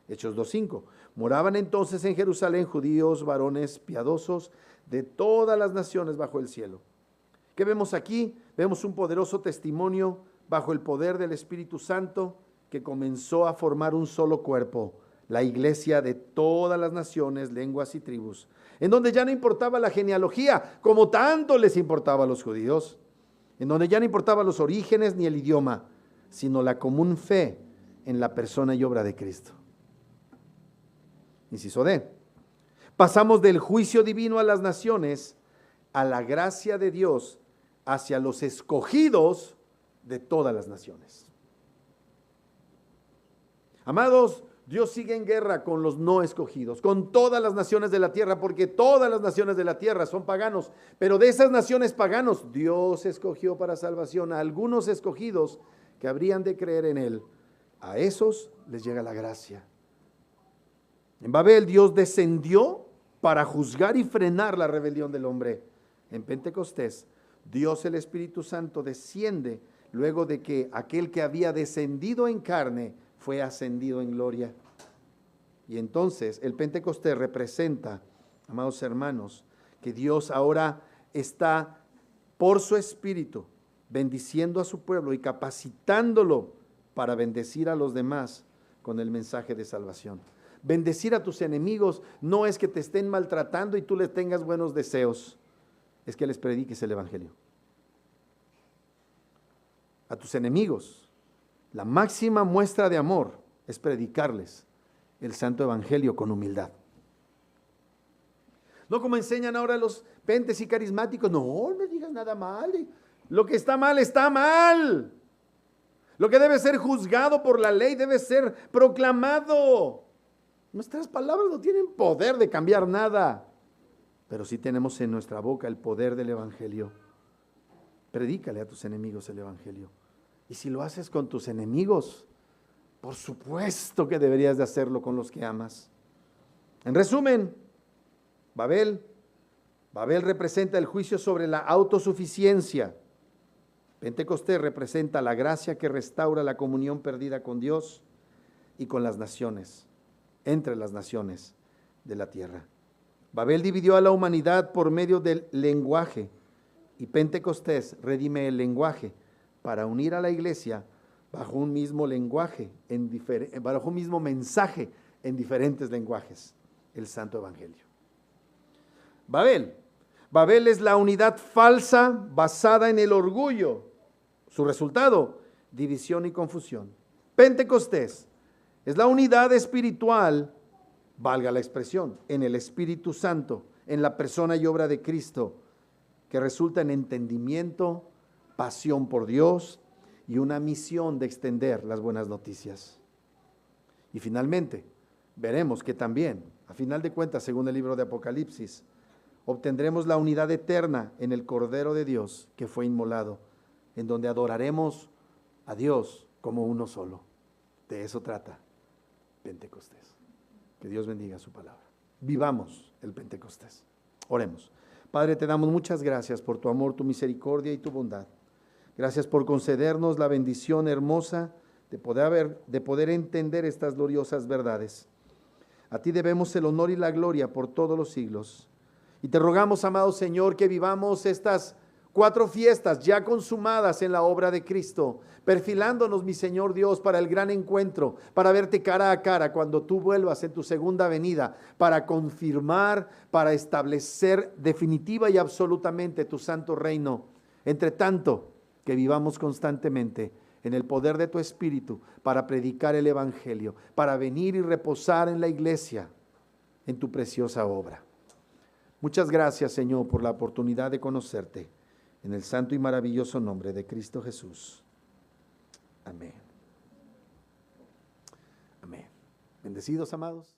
Hechos 2:5. Moraban entonces en Jerusalén judíos, varones piadosos de todas las naciones bajo el cielo. ¿Qué vemos aquí? Vemos un poderoso testimonio bajo el poder del Espíritu Santo que comenzó a formar un solo cuerpo, la iglesia de todas las naciones, lenguas y tribus, en donde ya no importaba la genealogía, como tanto les importaba a los judíos, en donde ya no importaba los orígenes ni el idioma, sino la común fe en la persona y obra de Cristo. Inciso D. Pasamos del juicio divino a las naciones a la gracia de Dios hacia los escogidos de todas las naciones. Amados, Dios sigue en guerra con los no escogidos, con todas las naciones de la tierra, porque todas las naciones de la tierra son paganos, pero de esas naciones paganos, Dios escogió para salvación a algunos escogidos que habrían de creer en Él. A esos les llega la gracia. En Babel, Dios descendió para juzgar y frenar la rebelión del hombre. En Pentecostés, Dios el Espíritu Santo desciende luego de que aquel que había descendido en carne fue ascendido en gloria. Y entonces el Pentecostés representa, amados hermanos, que Dios ahora está por su Espíritu bendiciendo a su pueblo y capacitándolo para bendecir a los demás con el mensaje de salvación. Bendecir a tus enemigos no es que te estén maltratando y tú les tengas buenos deseos, es que les prediques el Evangelio. A tus enemigos, la máxima muestra de amor es predicarles el santo Evangelio con humildad. No como enseñan ahora los pentes y carismáticos, no digas nada mal, lo que está mal está mal. Lo que debe ser juzgado por la ley debe ser proclamado. Nuestras palabras no tienen poder de cambiar nada, pero sí tenemos en nuestra boca el poder del Evangelio. Predícale a tus enemigos el Evangelio. Y si lo haces con tus enemigos, por supuesto que deberías de hacerlo con los que amas. En resumen, Babel representa el juicio sobre la autosuficiencia. Pentecostés representa la gracia que restaura la comunión perdida con Dios y con las naciones, entre las naciones de la tierra. Babel dividió a la humanidad por medio del lenguaje y Pentecostés redime el lenguaje para unir a la iglesia bajo un mismo lenguaje, bajo un mismo mensaje en diferentes lenguajes, el Santo Evangelio. Babel es la unidad falsa basada en el orgullo. Su resultado, división y confusión. Pentecostés es la unidad espiritual, valga la expresión, en el Espíritu Santo, en la persona y obra de Cristo, que resulta en entendimiento, pasión por Dios y una misión de extender las buenas noticias. Y finalmente, veremos que también, a final de cuentas, según el libro de Apocalipsis, obtendremos la unidad eterna en el Cordero de Dios que fue inmolado, en donde adoraremos a Dios como uno solo. De eso trata Pentecostés. Que Dios bendiga su palabra. Vivamos el Pentecostés. Oremos. Padre, te damos muchas gracias por tu amor, tu misericordia y tu bondad. Gracias por concedernos la bendición hermosa de poder entender estas gloriosas verdades. A ti debemos el honor y la gloria por todos los siglos. Y te rogamos, amado Señor, que vivamos estas 4 fiestas ya consumadas en la obra de Cristo, perfilándonos, mi Señor Dios, para el gran encuentro, para verte cara a cara cuando tú vuelvas en tu segunda venida, para confirmar, para establecer definitiva y absolutamente tu santo reino. Entre tanto, que vivamos constantemente en el poder de tu Espíritu para predicar el Evangelio, para venir y reposar en la iglesia, en tu preciosa obra. Muchas gracias, Señor, por la oportunidad de conocerte. En el santo y maravilloso nombre de Cristo Jesús. Amén. Amén. Bendecidos, amados.